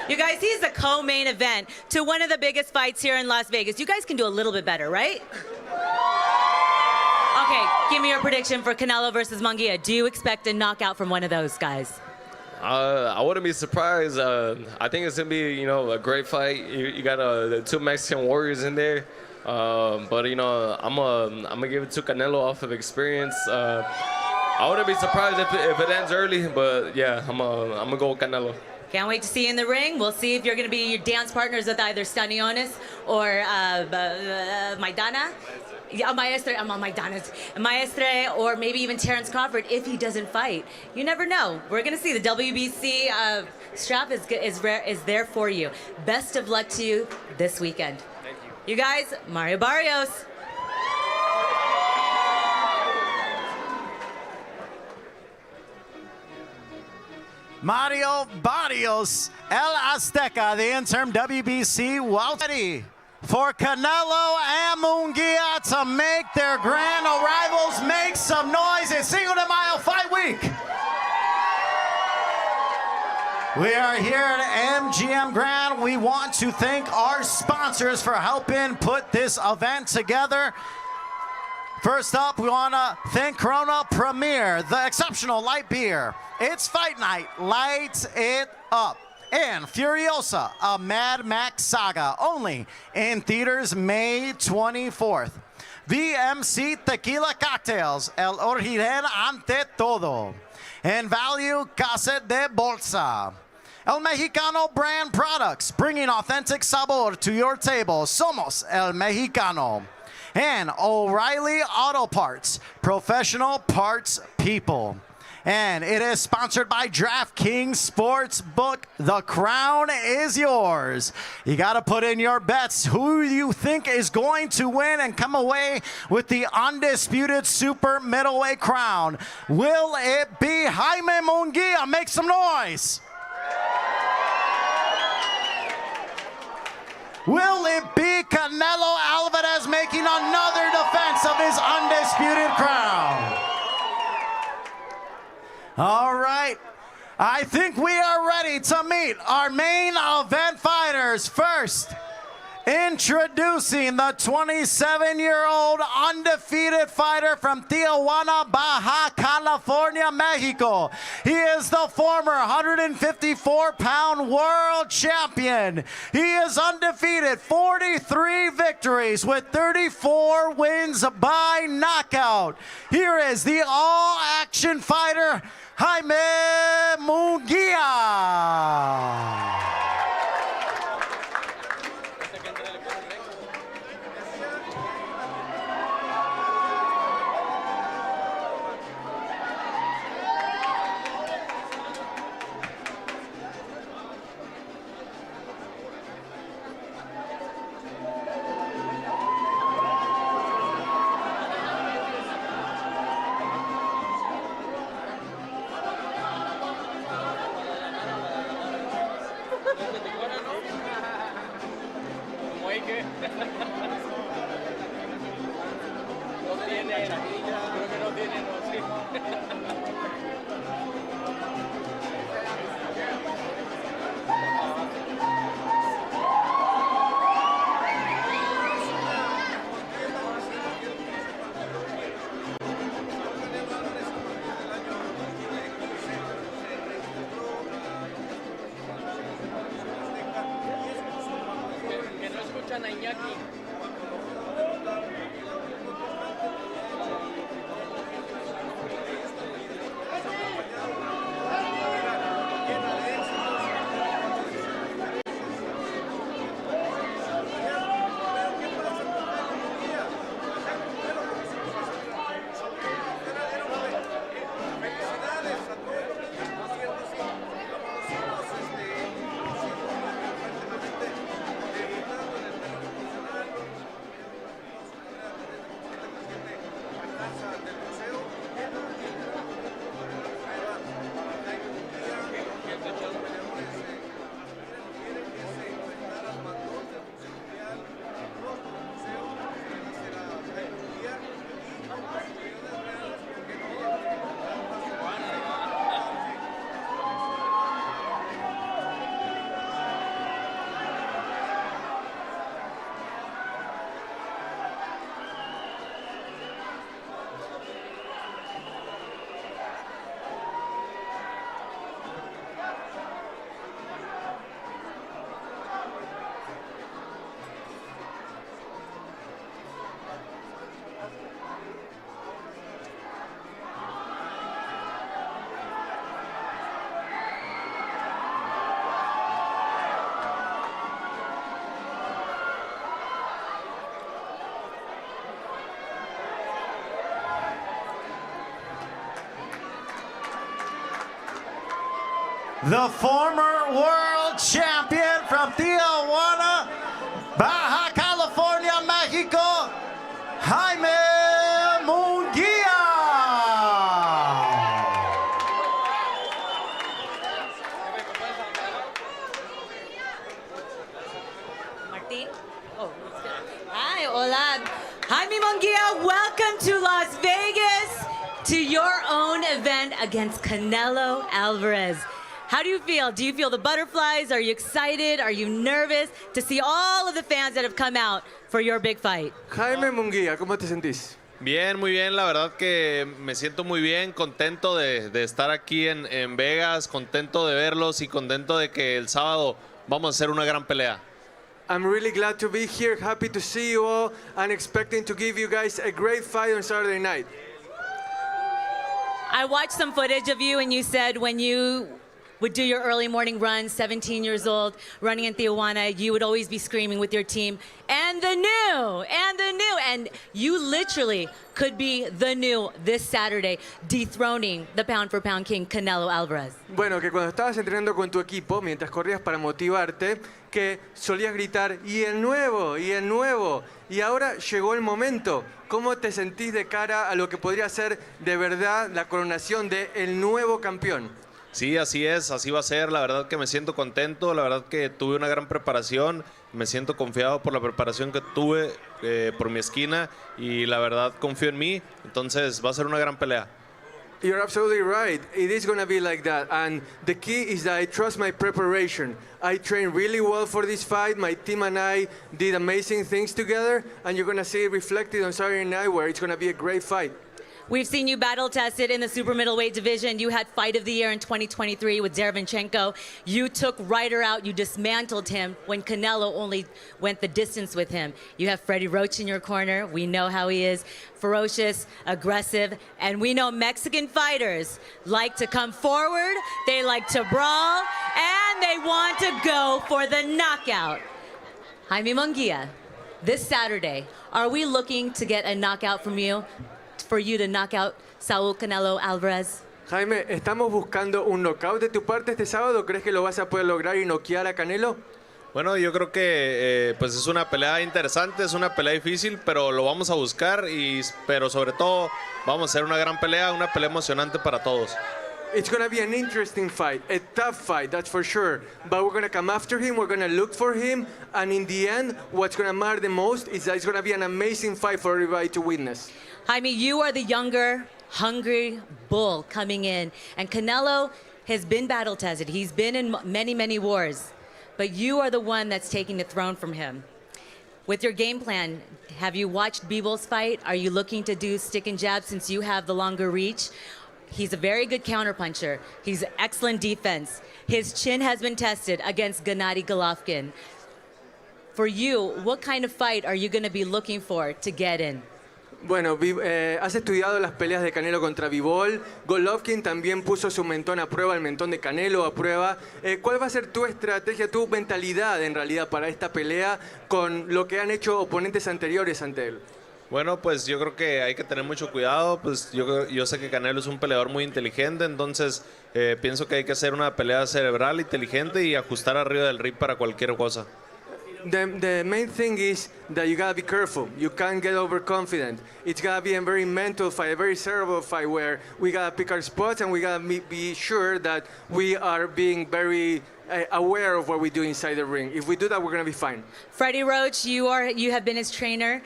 You guys, he's the co-main event to one of the biggest fights here in Las Vegas. You guys can do a little bit better, right? Okay, give me your prediction for Canelo versus Munguia. Do you expect a knockout from one of those guys? I wouldn't be surprised. I think it's gonna be, a great fight. You got the two Mexican warriors in there, but I'm gonna give it to Canelo off of experience. I wouldn't be surprised if it ends early, but yeah, I'm gonna go with Canelo. Can't wait to see you in the ring. We'll see if you're going to be your dance partners with either Stanionis or Maidana. Yeah, Maestre, I'm on Maidana's. Maestre, or maybe even Terrence Crawford if he doesn't fight. You never know. We're going to see. The WBC strap is there for you. Best of luck to you this weekend. Thank you. You guys, Mario Barrios. Mario Barrios, El Azteca, the interim WBC welterweight. For Canelo and Munguia to make their grand arrivals, make some noise. It's Cinco de Mayo Fight Week. We are here at MGM Grand. We want to thank our sponsors for helping put this event together. First up, we want to thank Corona Premier, the exceptional light beer. It's fight night, light it up. And Furiosa, a Mad Max saga, only in theaters May 24th. VMC Tequila Cocktails, el origen ante todo. And Value Casa de Bolsa. El Mexicano brand products, bringing authentic sabor to your table. Somos El Mexicano. And O'Reilly Auto Parts, professional parts people. And it is sponsored by DraftKings Sportsbook. The crown is yours. You got to put in your bets. Who you think is going to win and come away with the undisputed super middleweight crown? Will it be Jaime Munguia? Make some noise. Will it be Canelo Alvarez making another defense of his undisputed crown? All right. I think we are ready to meet our main event fighters. First, introducing the 27-year-old undefeated fighter from Tijuana, Baja California, Mexico. He is the former 154-pound world champion. He is undefeated, 43 victories with 34 wins by knockout. Here is the all-action fighter, Jaime Munguia. The former world champion from Tijuana, Baja California, Mexico, Jaime Munguia. Martin? Oh, hi, hola. Jaime Munguia, welcome to Las Vegas to your own event against Canelo Alvarez. How do you feel? Do you feel the butterflies? Are you excited? Are you nervous to see all of the fans that have come out for your big fight? Jaime Munguia, ¿cómo te sentís? Bien, muy bien. La verdad que me siento muy bien, contento de estar aquí en Vegas, contento de verlos y contento de que el sábado vamos a hacer una gran pelea. I'm really glad to be here, happy to see you all, and expecting to give you guys a great fight on Saturday night. I watched some footage of you and you said when you would do your early morning run, 17 years old, running in Tijuana, you would always be screaming with your team, and the new, and the new. And you literally could be the new this Saturday, dethroning the pound-for-pound king, Canelo Alvarez. Bueno, que cuando estabas entrenando con tu equipo, mientras corrías para motivarte, que solías gritar, y el nuevo, y el nuevo. Y ahora llegó el momento. ¿Cómo te sentís de cara a lo que podría ser de verdad la coronación de el nuevo campeón? Sí, así es, así va a ser. La verdad que me siento contento, la verdad que tuve una gran preparación, me siento confiado por la preparación que tuve por mi esquina y la verdad confío en mí, entonces va a ser una gran pelea. You're absolutely right. It is going to be like that. And the key is that I trust my preparation. I trained really well for this fight. My team and I did amazing things together. And you're going to see it reflected on Saturday night, where it's going to be a great fight. We've seen you battle tested in the super middleweight division. You had Fight of the Year in 2023 with Derevyanchenko. You took Ryder out. You dismantled him when Canelo only went the distance with him. You have Freddie Roach in your corner. We know how he is. Ferocious, aggressive, and we know Mexican fighters like to come forward, they like to brawl, and they want to go for the knockout. Jaime Munguia, this Saturday, are we looking to get a knockout from you? For you to knock out Saúl Canelo Alvarez? Jaime, ¿estamos buscando un knockout de tu parte este sábado? ¿Crees que lo vas a poder lograr y noquear a Canelo? Bueno, yo creo que pues es una pelea interesante, es una pelea difícil, pero lo vamos a buscar, pero sobre todo vamos a hacer una gran pelea, una pelea emocionante para todos. It's going to be an interesting fight, a tough fight, that's for sure. But we're going to come after him, we're going to look for him, and in the end, what's going to matter the most is that it's going to be an amazing fight for everybody to witness. Jaime, you are the younger, hungry bull coming in, and Canelo has been battle tested. He's been in many, many wars, but you are the one that's taking the throne from him. With your game plan, have you watched Bivol fight? Are you looking to do stick and jab since you have the longer reach? He's a very good counterpuncher. He's excellent defense. His chin has been tested against Gennady Golovkin. For you, what kind of fight are you going to be looking for to get in? Bueno, has estudiado las peleas de Canelo contra Bivol. Golovkin también puso su mentón a prueba, el mentón de Canelo a prueba. ¿Cuál va a ser tu estrategia, tu mentalidad en realidad para esta pelea con lo que han hecho oponentes anteriores ante él? Bueno, pues yo creo que hay que tener mucho cuidado. Pues yo sé que Canelo es un peleador muy inteligente, entonces pienso que hay que hacer una pelea cerebral, inteligente y ajustar arriba del ring para cualquier cosa. The main thing is that you gotta be careful. You can't get overconfident. It's gotta be a very mental fight, a very cerebral fight where we gotta pick our spots and we gotta be sure that we are being very aware of what we do inside the ring. If we do that, we're gonna be fine. Freddie Roach, you have been his trainer.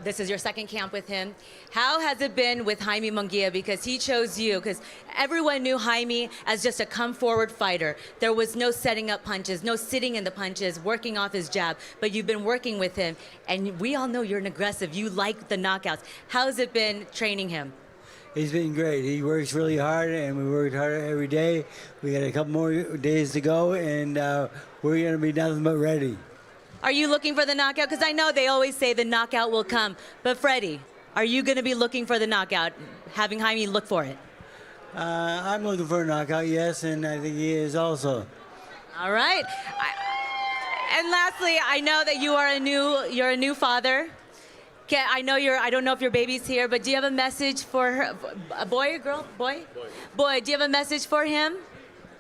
This is your second camp with him. How has it been with Jaime Munguia? Because he chose you, because everyone knew Jaime as just a come-forward fighter. There was no setting up punches, no sitting in the punches, working off his jab. But you've been working with him, and we all know you're an aggressive. You like the knockouts. How's it been training him? He's been great. He works really hard, and we work harder every day. We got a couple more days to go, and we're going to be nothing but ready. Are you looking for the knockout? Because I know they always say the knockout will come. But Freddie, are you going to be looking for the knockout, having Jaime look for it? I'm looking for a knockout, yes, and I think he is also. All right. And lastly, I know that you're a new father. I don't know if your baby's here, but do you have a message for her? A boy or girl? Boy? Boy, do you have a message for him?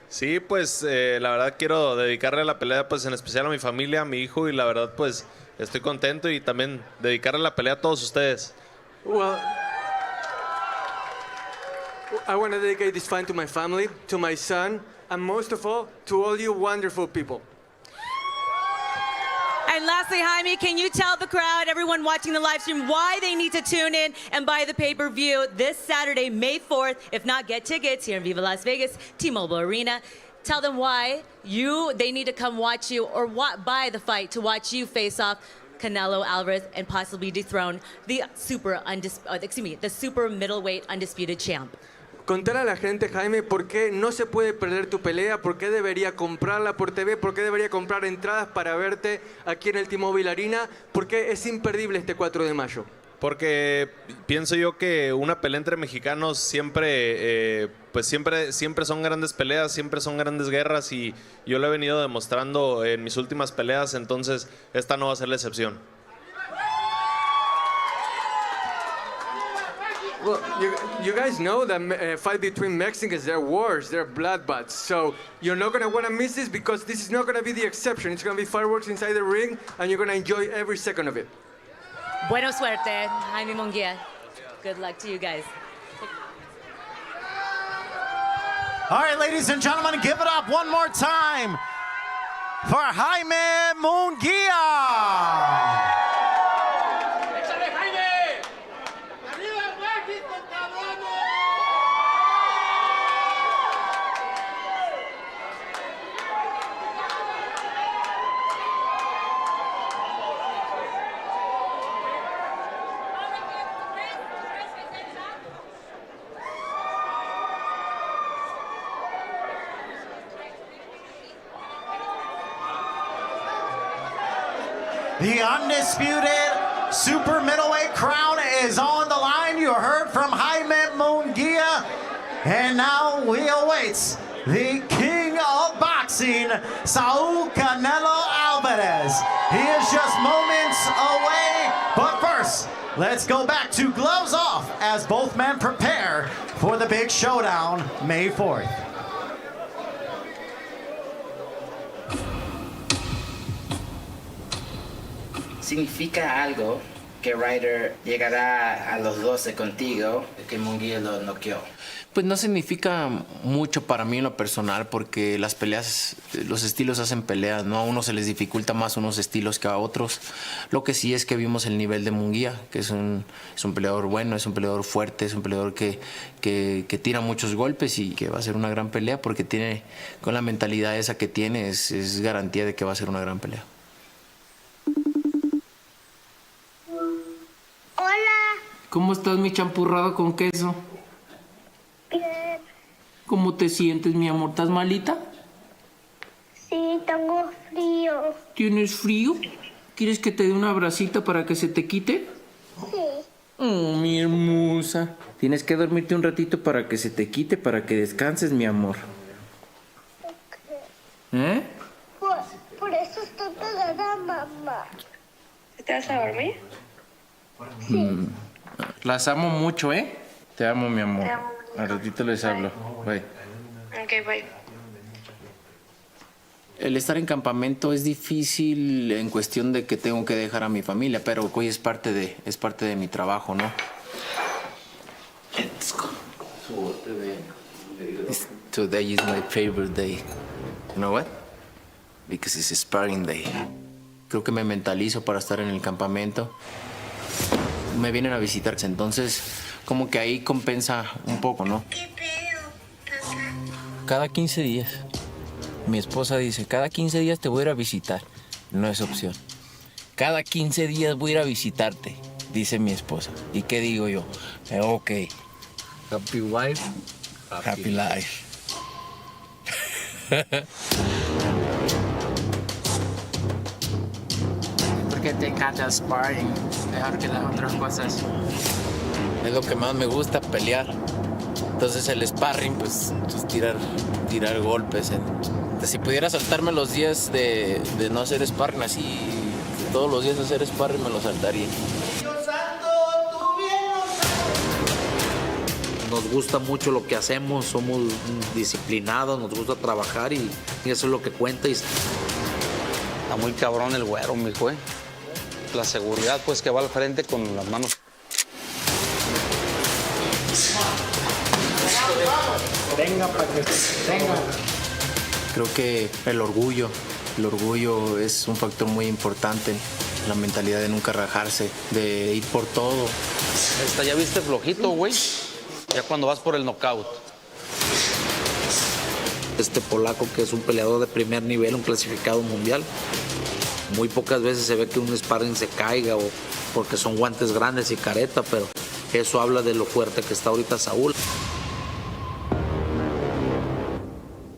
Sí, pues la verdad quiero dedicarle la pelea pues en especial a mi familia, a mi hijo, y la verdad pues estoy contento y también dedicarle la pelea a todos ustedes. Well, I want to dedicate this fight to my family, to my son, and most of all, to all you wonderful people. And lastly, Jaime, can you tell the crowd, everyone watching the live stream, why they need to tune in and buy the pay-per-view this Saturday, May 4th? If not, get tickets here in Viva Las Vegas, T-Mobile Arena. Tell them why they need to come watch you or buy the fight to watch you face off Canelo Alvarez and possibly dethrone the super middleweight undisputed champ. Contar a la gente, Jaime, por qué no se puede perder tu pelea, por qué debería comprarla por TV, por qué debería comprar entradas para verte aquí en el T-Mobile Arena, por qué es imperdible este 4 de mayo. Porque pienso yo que una pelea entre mexicanos siempre son grandes peleas, siempre son grandes guerras, y yo lo he venido demostrando en mis últimas peleas, entonces esta no va a ser la excepción. Well, you guys know that fight between Mexicans, they're wars, they're bloodbaths. So you're not going to want to miss this, because this is not going to be the exception. It's going to be fireworks inside the ring, and you're going to enjoy every second of it. Buena suerte, Jaime Munguia. Good luck to you guys. All right, ladies and gentlemen, give it up one more time for Jaime Munguia. The undisputed super middleweight crown is on the line. You heard from Jaime Munguia. And now we await the king of boxing, Saul Canelo Alvarez. He is just moments away. But first, let's go back to gloves off as both men prepare for the big showdown May 4th. ¿Significa algo que Ryder llegará a los 12 contigo, que Munguia lo noqueó? Pues no significa mucho para mí en lo personal porque las peleas, los estilos hacen peleas, ¿no? A unos se les dificulta más unos estilos que a otros. Lo que sí es que vimos el nivel de Munguia, que es un peleador bueno, es un peleador fuerte, es un peleador que tira muchos golpes y que va a ser una gran pelea porque tiene, con la mentalidad esa que tiene, es garantía de que va a ser una gran pelea. ¿Cómo estás, mi champurrado con queso? Bien. ¿Cómo te sientes, mi amor? ¿Estás malita? Sí, tengo frío. ¿Tienes frío? ¿Quieres que te dé una bracita para que se te quite? Sí. Oh, mi hermosa. Tienes que dormirte un ratito para que se te quite, para que descanses, mi amor. ¿Eh? Por eso estoy pegada a mamá. ¿Te vas a dormir? Sí. Las amo mucho, ¿eh? Te amo, mi amor. Te amo. Al ratito les hablo. Bye. Ok, bye. El estar en campamento es difícil en cuestión de que tengo que dejar a mi familia, pero hoy es parte de mi trabajo, ¿no? Today is my favorite day. You know what? Because it's a sparring day. Creo que me mentalizo para estar en el campamento. Me vienen a visitar, entonces como que ahí compensa un poco, ¿no? Cada 15 días. Mi esposa dice, cada 15 días te voy a ir a visitar. No es opción. Cada 15 días voy a ir a visitarte, dice mi esposa. ¿Y qué digo yo? Ok. Happy wife, happy life. Porque te encanta sparring, mejor que las otras cosas. Es lo que más me gusta, pelear. Entonces el sparring, pues tirar golpes. Si pudiera saltarme los días de no hacer sparring así, todos los días de hacer sparring me lo saltaría. Nos gusta mucho lo que hacemos, somos disciplinados, nos gusta trabajar y eso es lo que cuenta. Está muy cabrón el güero, mijo, ¿eh? La seguridad, pues, que va al frente con las manos. Venga, para que venga. Creo que el orgullo es un factor muy importante. La mentalidad de nunca rajarse, de ir por todo. Ya viste flojito, güey. Ya cuando vas por el knockout. Este polaco que es un peleador de primer nivel, un clasificado mundial. Muy pocas veces se ve que un sparring se caiga o porque son guantes grandes y careta, pero eso habla de lo fuerte que está ahorita Saúl.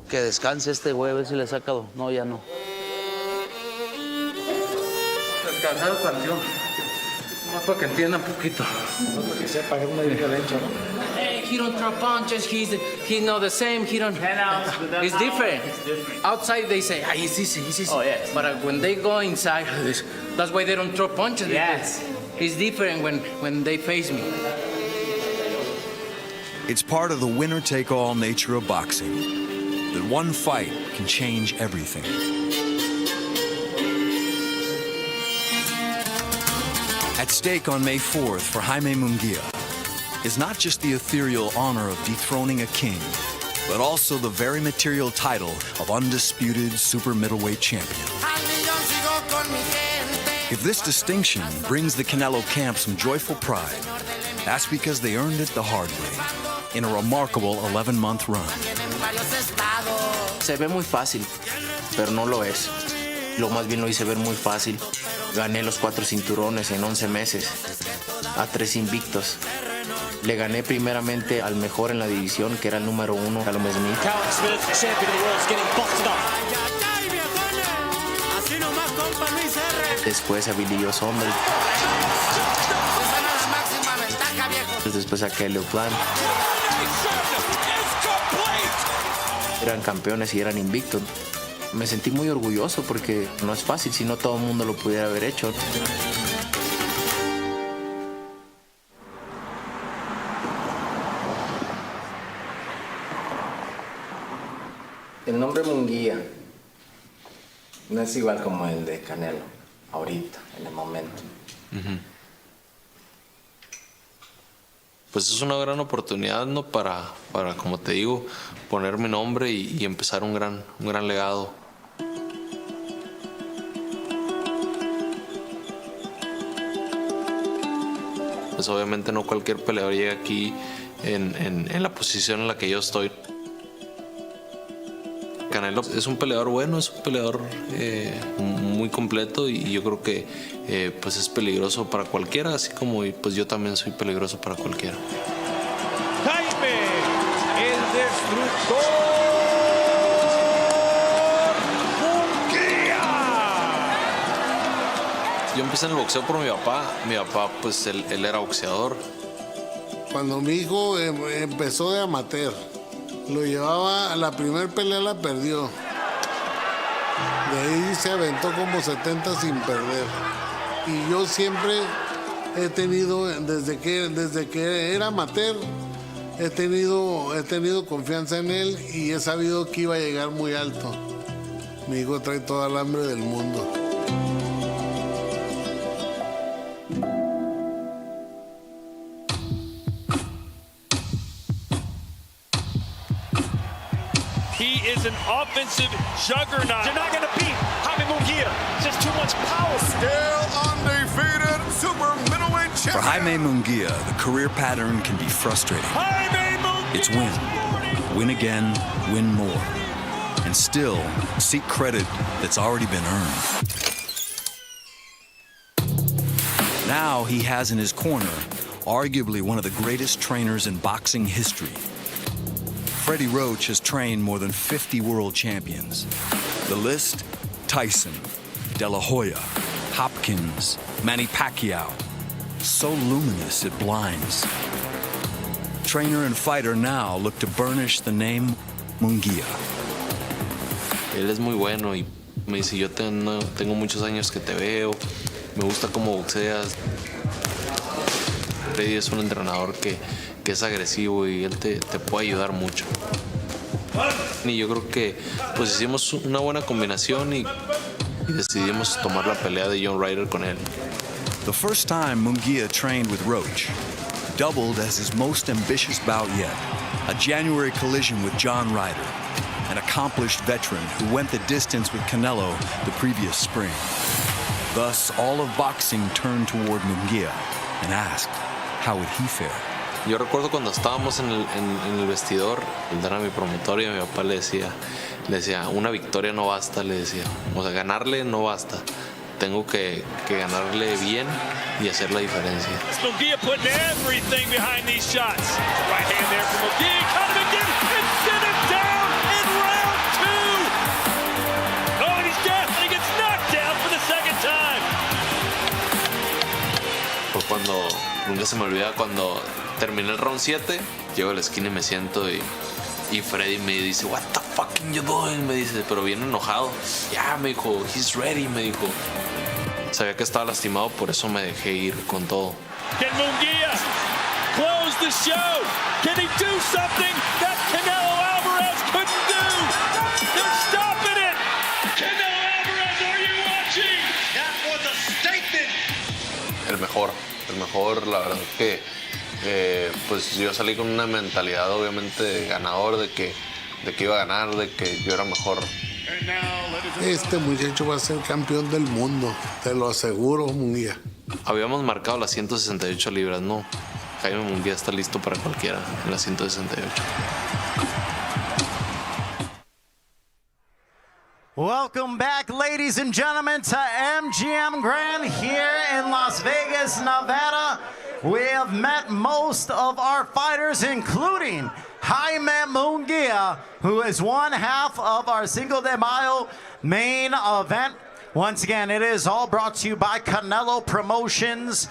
Que descanse este güey, a ver si le saca dos. No, ya no. Descansado canción. Más para que entienda un poquito. No para que sepa que es muy violento, ¿no? Hey, he don't throw punches. He's not the same. He don't. It's different. Outside they say, it's easy. Oh yes. But when they go inside, that's why they don't throw punches. Yes. It's different when they face me. It's part of the winner-take-all nature of boxing. That one fight can change everything. At stake on May 4th for Jaime Munguia is not just the ethereal honor of dethroning a king, but also the very material title of undisputed super middleweight champion. If this distinction brings the Canelo camp some joyful pride, that's because they earned it the hard way in a remarkable 11-month run. Se ve muy fácil, pero no lo es. Lo más bien lo hice ver muy fácil. Gané los 4 cinturones en 11 meses, a 3 invictos. Le gané primeramente al mejor en la división, que era el número 1, Callum Smith. Después habilidoso hombre. Después saqué el plan. Eran campeones y eran invictos. Me sentí muy orgulloso porque no es fácil, si no todo el mundo lo pudiera haber hecho. El nombre Munguia no es igual como el de Canelo, ahorita, en el momento. Pues es una gran oportunidad, ¿no? Para como te digo, poner mi nombre y empezar un gran legado. Pues obviamente no cualquier peleador llega aquí en la posición en la que yo estoy. Canelo es un peleador bueno, es un peleador muy completo y yo creo que pues es peligroso para cualquiera, así como pues yo también soy peligroso para cualquiera. Jaime, el destructor Munguia. Yo empecé en el boxeo por mi papá. Mi papá, pues él era boxeador. Cuando mi hijo empezó de amateur, lo llevaba, la primer pelea la perdió. De ahí se aventó como 70 sin perder. Y yo siempre he tenido, desde que era amateur, he tenido confianza en él y he sabido que iba a llegar muy alto. Mi hijo trae toda el hambre del mundo. He is an offensive juggernaut. You're not going to beat Jaime Munguia. Just too much power. Still undefeated super middleweight champion. For Jaime Munguia, the career pattern can be frustrating. Jaime Munguia. It's win again, win more, and still seek credit that's already been earned. Now he has in his corner arguably one of the greatest trainers in boxing history. Freddie Roach has trained more than 50 world champions. The list: Tyson, De La Hoya, Hopkins, Manny Pacquiao. So luminous it blinds. Trainer and fighter now look to burnish the name Munguia. Él es muy bueno y me dice, yo tengo muchos años que te veo, me gusta cómo boxeas. Freddy es un entrenador que es agresivo y él te puede ayudar mucho. Y yo creo que pues hicimos una buena combinación y decidimos tomar la pelea de John Ryder con él. The first time Munguia trained with Roach doubled as his most ambitious bout yet, a January collision with John Ryder, an accomplished veteran who went the distance with Canelo the previous spring. Thus, all of boxing turned toward Munguia and asked, how would he fare? Yo recuerdo cuando estábamos en el vestidor, era mi promotor y a mi papá le decía, una victoria no basta, le decía, o sea, ganarle no basta, tengo que ganarle bien y hacer la diferencia. Munguia putting everything behind these shots. Right hand there from Munguia, cut him again and sent him down in round 2. Oh, and he's down, and he gets knocked down for the second time. Fue nunca se me olvida cuando terminé el round 7, llego a la esquina y me siento y Freddy me dice, what the fucking you doing? Me dice, pero bien enojado. Ya, me dijo, he's ready, me dijo. Sabía que estaba lastimado, por eso me dejé ir con todo. Can Munguia close the show? Can he do something that Canelo Alvarez couldn't do? They're stopping it! Canelo Alvarez, are you watching? That was a statement! El mejor, la verdad que pues yo salí con una mentalidad obviamente de ganador, de que iba a ganar, de que yo era mejor. Este muchacho va a ser campeón del mundo, te lo aseguro, Munguia. Habíamos marcado las 168 libras, ¿no? Jaime Munguia está listo para cualquiera en las 168. Welcome back, ladies and gentlemen, to MGM Grand here in Las Vegas, Nevada. We have met most of our fighters, including Jaime Munguia, who is one half of our Cinco de Mayo main event. Once again, it is all brought to you by Canelo Promotions,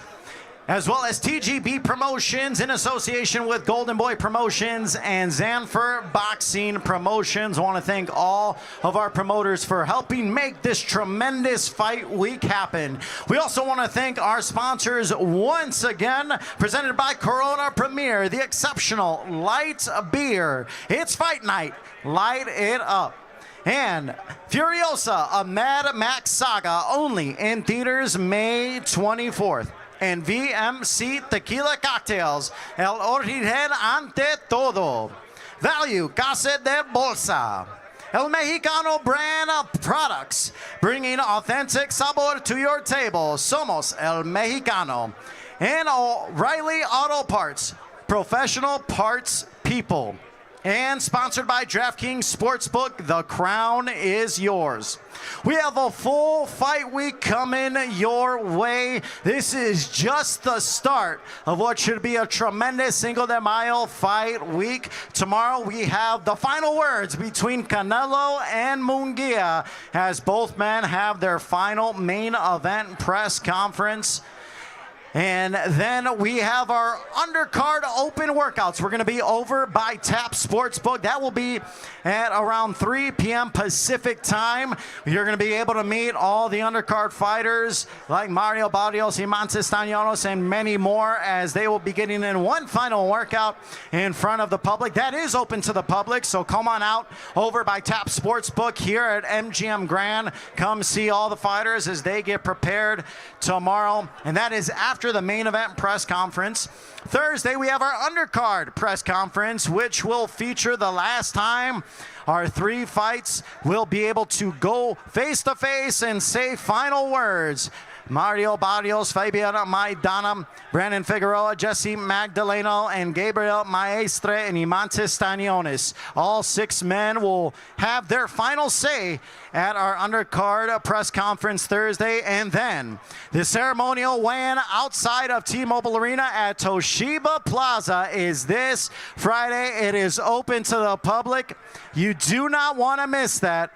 as well as TGB Promotions in association with Golden Boy Promotions and Zanfer Boxing Promotions. I want to thank all of our promoters for helping make this tremendous fight week happen. We also want to thank our sponsors once again, presented by Corona Premier, the exceptional light beer. It's fight night. Light it up. And Furiosa, a Mad Max saga, only in theaters May 24th. And VMC Tequila Cocktails, el origen ante todo. Value, Casa de Bolsa. El Mexicano brand of products, bringing authentic sabor to your table. Somos El Mexicano. And O'Reilly Auto Parts, professional parts people. And sponsored by DraftKings Sportsbook, the crown is yours. We have a full fight week coming your way. This is just the start of what should be a tremendous Cinco de Mayo fight week. Tomorrow we have the final words between Canelo and Munguia, as both men have their final main event press conference. And then we have our undercard open workouts. We're going to be over by Tap Sportsbook. That will be at around 3 p.m. Pacific time. You're going to be able to meet all the undercard fighters like Mario Barrios, Eimantas Stanionis, and many more, as they will be getting in one final workout in front of the public. That is open to the public, so come on out over by Tap Sportsbook here at MGM Grand. Come see all the fighters as they get prepared tomorrow. And that is after the main event press conference. Thursday, we have our undercard press conference, which will feature the last time our three fights will be able to go face-to-face and say final words. Mario Barrios, Fabian Maidana, Brandon Figueroa, Jessie Magdaleno, and Gabriel, Maestre, and Eimantas Stanionis. All six men will have their final say at our undercard press conference Thursday. And then the ceremonial weigh-in outside of T-Mobile Arena at Toshiba Plaza is this Friday. It is open to the public. You do not want to miss that.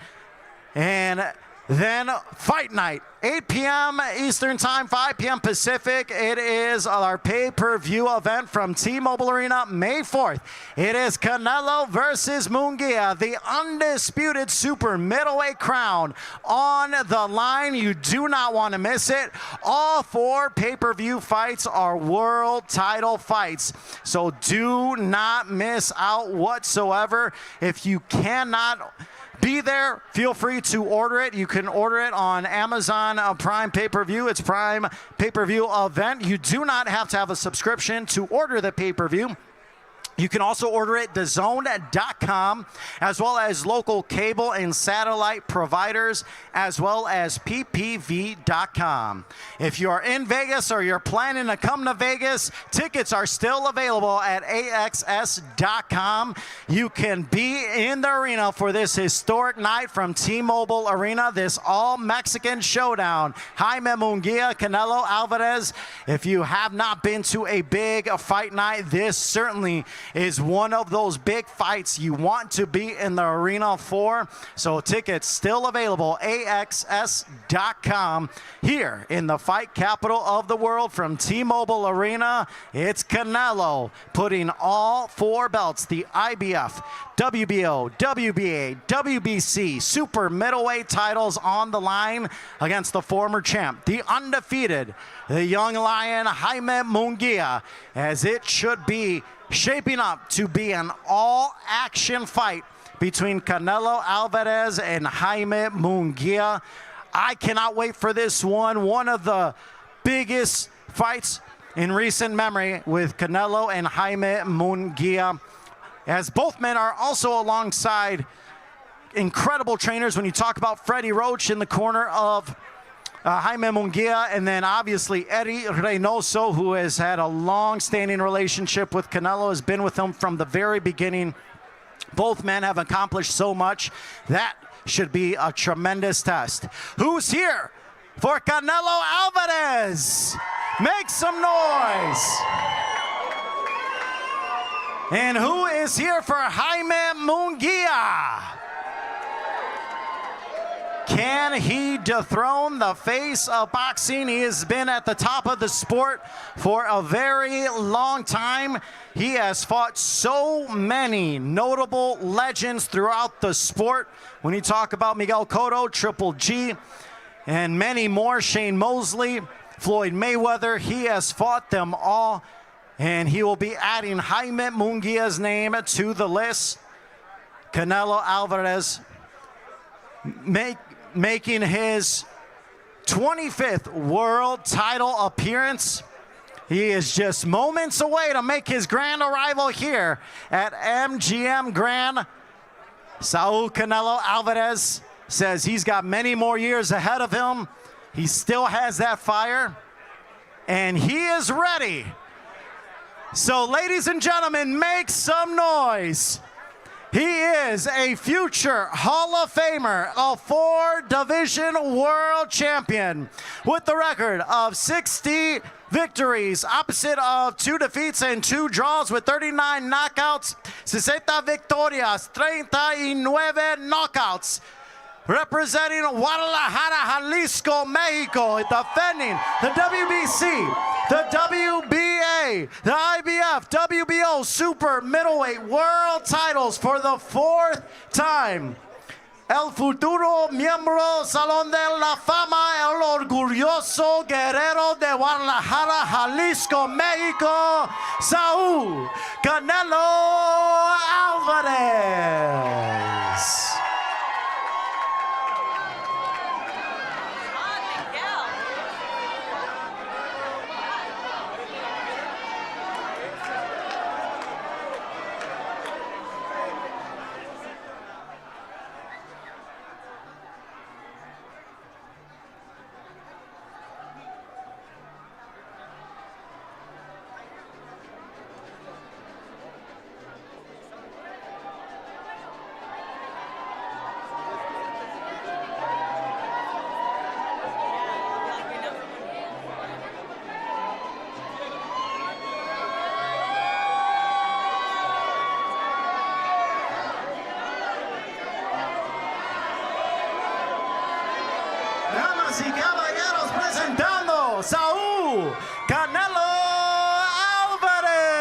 And then fight night, 8 p.m. Eastern Time, 5 p.m. Pacific. It is our pay-per-view event from T-Mobile Arena, May 4th. It is Canelo versus Munguia, the undisputed super middleweight crown on the line. You do not want to miss it. All four pay-per-view fights are world title fights, so do not miss out whatsoever. If you cannot be there, feel free to order it. You can order it on Amazon Prime Pay-Per-View. It's Prime Pay-Per-View event. You do not have to have a subscription to order the pay-per-view. You can also order it DAZN.com, as well as local cable and satellite providers, as well as PPV.com. If you are in Vegas or you're planning to come to Vegas, tickets are still available at AXS.com. You can be in the arena for this historic night from T-Mobile Arena, this all-Mexican showdown. Jaime Munguia, Canelo Alvarez. If you have not been to a big fight night, this certainly is one of those big fights you want to be in the arena for. So tickets still available, AXS.com. Here in the fight capital of the world from T-Mobile Arena, it's Canelo putting all four belts, the IBF, WBO, WBA, WBC, super middleweight titles on the line against the former champ, the undefeated, the young lion, Jaime Munguia, as it should be shaping up to be an all-action fight between Canelo Alvarez and Jaime Munguia. I cannot wait for this one. One of the biggest fights in recent memory with Canelo and Jaime Munguia, as both men are also alongside incredible trainers. When you talk about Freddie Roach in the corner of Jaime Munguia, and then obviously Eddie Reynoso, who has had a long-standing relationship with Canelo, has been with him from the very beginning. Both men have accomplished so much. That should be a tremendous test. Who's here for Canelo Alvarez? Make some noise. And who is here for Jaime Munguia? Can he dethrone the face of boxing? He has been at the top of the sport for a very long time. He has fought so many notable legends throughout the sport. When you talk about Miguel Cotto, Triple G, and many more, Shane Mosley, Floyd Mayweather, he has fought them all. And he will be adding Jaime Munguia's name to the list. Canelo Alvarez making his 25th world title appearance. He is just moments away to make his grand arrival here at MGM Grand. Saul Canelo Alvarez says he's got many more years ahead of him. He still has that fire, and he is ready. So, ladies and gentlemen, make some noise. He is a future Hall of Famer, a 4-division world champion with the record of 60 victories, opposite of 2 defeats and 2 draws with 39 knockouts, 60 victorias, 39 knockouts. Representing Guadalajara, Jalisco, Mexico, defending the WBC, the WBA, the IBF, WBO Super Middleweight World titles for the 4th time. El futuro miembro Salón de la Fama, el orgulloso guerrero de Guadalajara, Jalisco, México, Saúl Canelo Alvarez. Damas y caballeros, presentando Saúl Canelo Alvarez.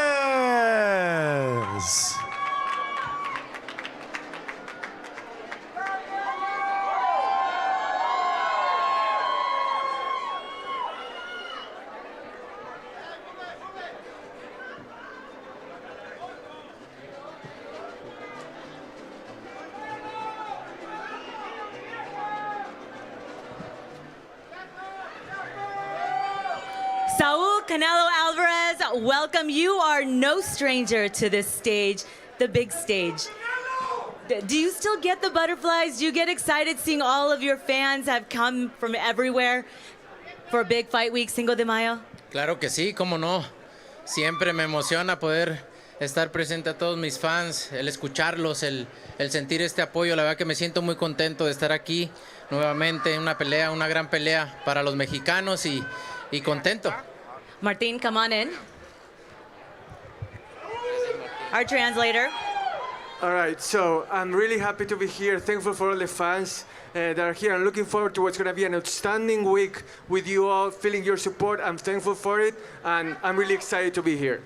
Saúl Canelo Alvarez, welcome. You are no stranger to this stage, the big stage. Do you still get the butterflies? Do you get excited seeing all of your fans have come from everywhere for a big fight week, Cinco de Mayo? Claro que sí, cómo no. Siempre me emociona poder estar presente a todos mis fans, el escucharlos, el sentir este apoyo. La verdad que me siento muy contento de estar aquí nuevamente en una pelea, una gran pelea para los mexicanos y contento. Martin, come on in. Our translator. All right, so I'm really happy to be here. Thankful for all the fans that are here. I'm looking forward to what's going to be an outstanding week with you all, feeling your support. I'm thankful for it, and I'm really excited to be here.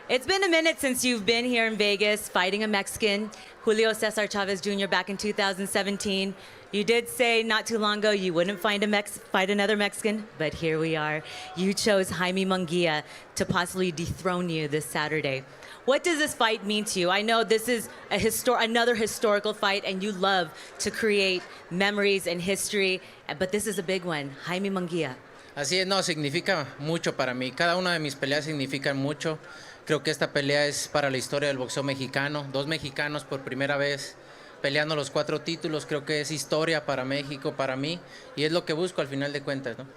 It's been a minute since you've been here in Vegas fighting a Mexican, Julio Cesar Chavez Jr. back in 2017. You did say not too long ago you wouldn't fight another Mexican, but here we are. You chose Jaime Munguia to possibly dethrone you this Saturday. What does this fight mean to you? I know this is another historical fight, and you love to create memories and history, but this is a big one, Jaime Munguia. Así es, no, significa mucho para mí. Cada una de mis peleas significan mucho. Creo que esta pelea es para la historia del boxeo mexicano. 2 mexicanos por primera vez peleando los 4 títulos. Creo que es historia para México, para mí, y es lo que busco al final de cuentas, ¿no?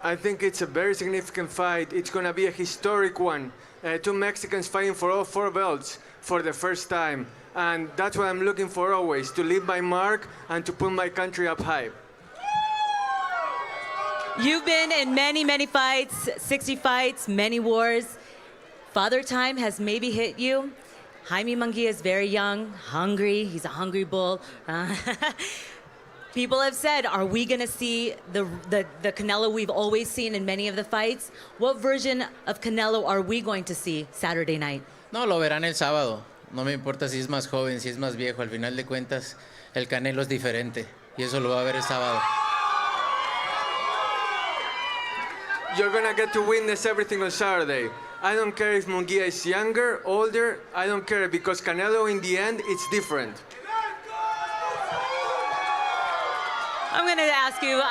I think it's a very significant fight. It's going to be a historic one. 2 Mexicans fighting for all 4 belts for the first time. And that's what I'm looking for always, to leave my mark and to put my country up high. You've been in many, many fights, 60 fights, many wars. Father time has maybe hit you. Jaime Munguia is very young, hungry. He's a hungry bull. People have said, are we going to see the Canelo we've always seen in many of the fights? What version of Canelo are we going to see Saturday night? No, lo verán el sábado. No me importa si es más joven, si es más viejo. Al final de cuentas, el Canelo es diferente. Y eso lo va a ver el sábado. You're gonna get to witness everything on Saturday. I don't care if Munguia is younger, older. I don't care because Canelo, in the end, it's different. I'm going to ask you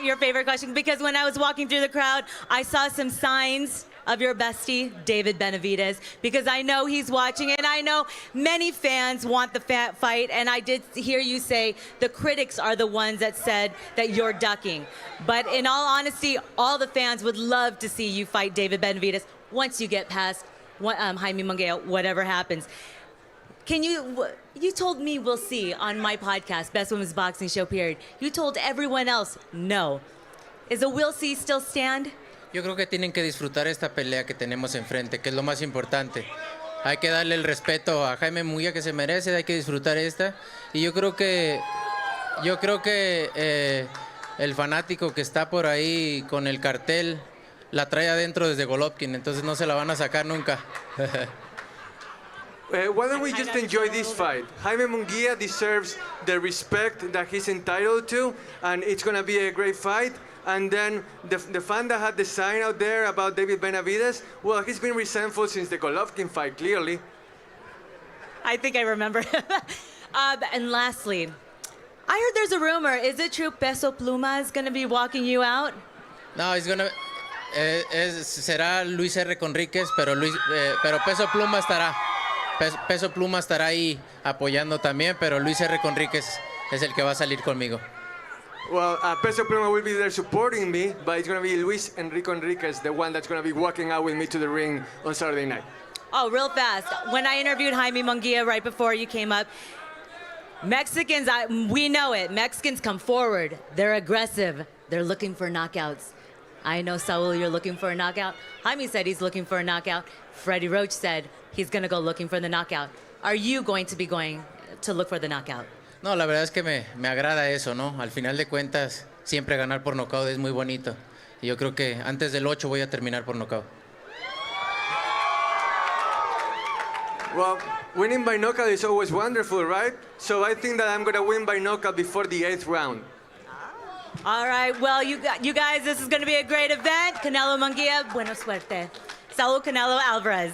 your favorite question because when I was walking through the crowd, I saw some signs of your bestie, David Benavidez, because I know he's watching and I know many fans want the fight, and I did hear you say the critics are the ones that said that you're ducking. But in all honesty, all the fans would love to see you fight David Benavidez once you get past Jaime Munguia, whatever happens. You told me we'll see on my podcast, Best Women's Boxing Show, period. You told everyone else no. Is the we'll see still stand? Yo creo que tienen que disfrutar esta pelea que tenemos enfrente, que es lo más importante. Hay que darle el respeto a Jaime Munguia que se merece, hay que disfrutar esta. Y yo creo que el fanático que está por ahí con el cartel la trae adentro desde Golovkin, entonces no se la van a sacar nunca. Why don't we just enjoy this fight? Jaime Munguia deserves the respect that he's entitled to, and it's going to be a great fight. And then the fan that had the sign out there about David Benavidez, well, he's been resentful since the Golovkin fight, clearly. I think I remember. And lastly, I heard there's a rumor. Is it true Peso Pluma is going to be walking you out? No, será Luis R. Conríquez, pero Peso Pluma estará. Peso Pluma estará ahí apoyando también, pero Luis R. Conríquez es el que va a salir conmigo. Well, Peso Pluma will be there supporting me, but it's going to be Luis Enrique Enriquez, the one that's going to be walking out with me to the ring on Saturday night. Oh, real fast. When I interviewed Jaime Munguia right before you came up, Mexicans, we know it. Mexicans come forward. They're aggressive. They're looking for knockouts. I know, Saul, you're looking for a knockout. Jaime said he's looking for a knockout. Freddie Roach said he's going to go looking for the knockout. Are you going to be going to look for the knockout? No, la verdad es que me agrada eso, ¿no? Al final de cuentas, siempre ganar por nocaut es muy bonito. Y yo creo que antes del 8 voy a terminar por nocaut. Well, winning by knockout is always wonderful, right? So I think that I'm going to win by knockout before the 8th round. All right, well, you guys, this is going to be a great event. Canelo Munguia, buena suerte. Saúl Canelo Alvarez.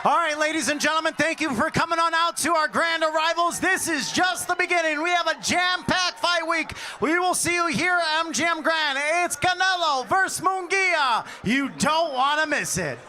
All right, ladies and gentlemen, thank you for coming on out to our grand arrivals. This is just the beginning. We have a jam-packed fight week. We will see you here at MGM Grand. It's Canelo versus Munguia. You don't want to miss it.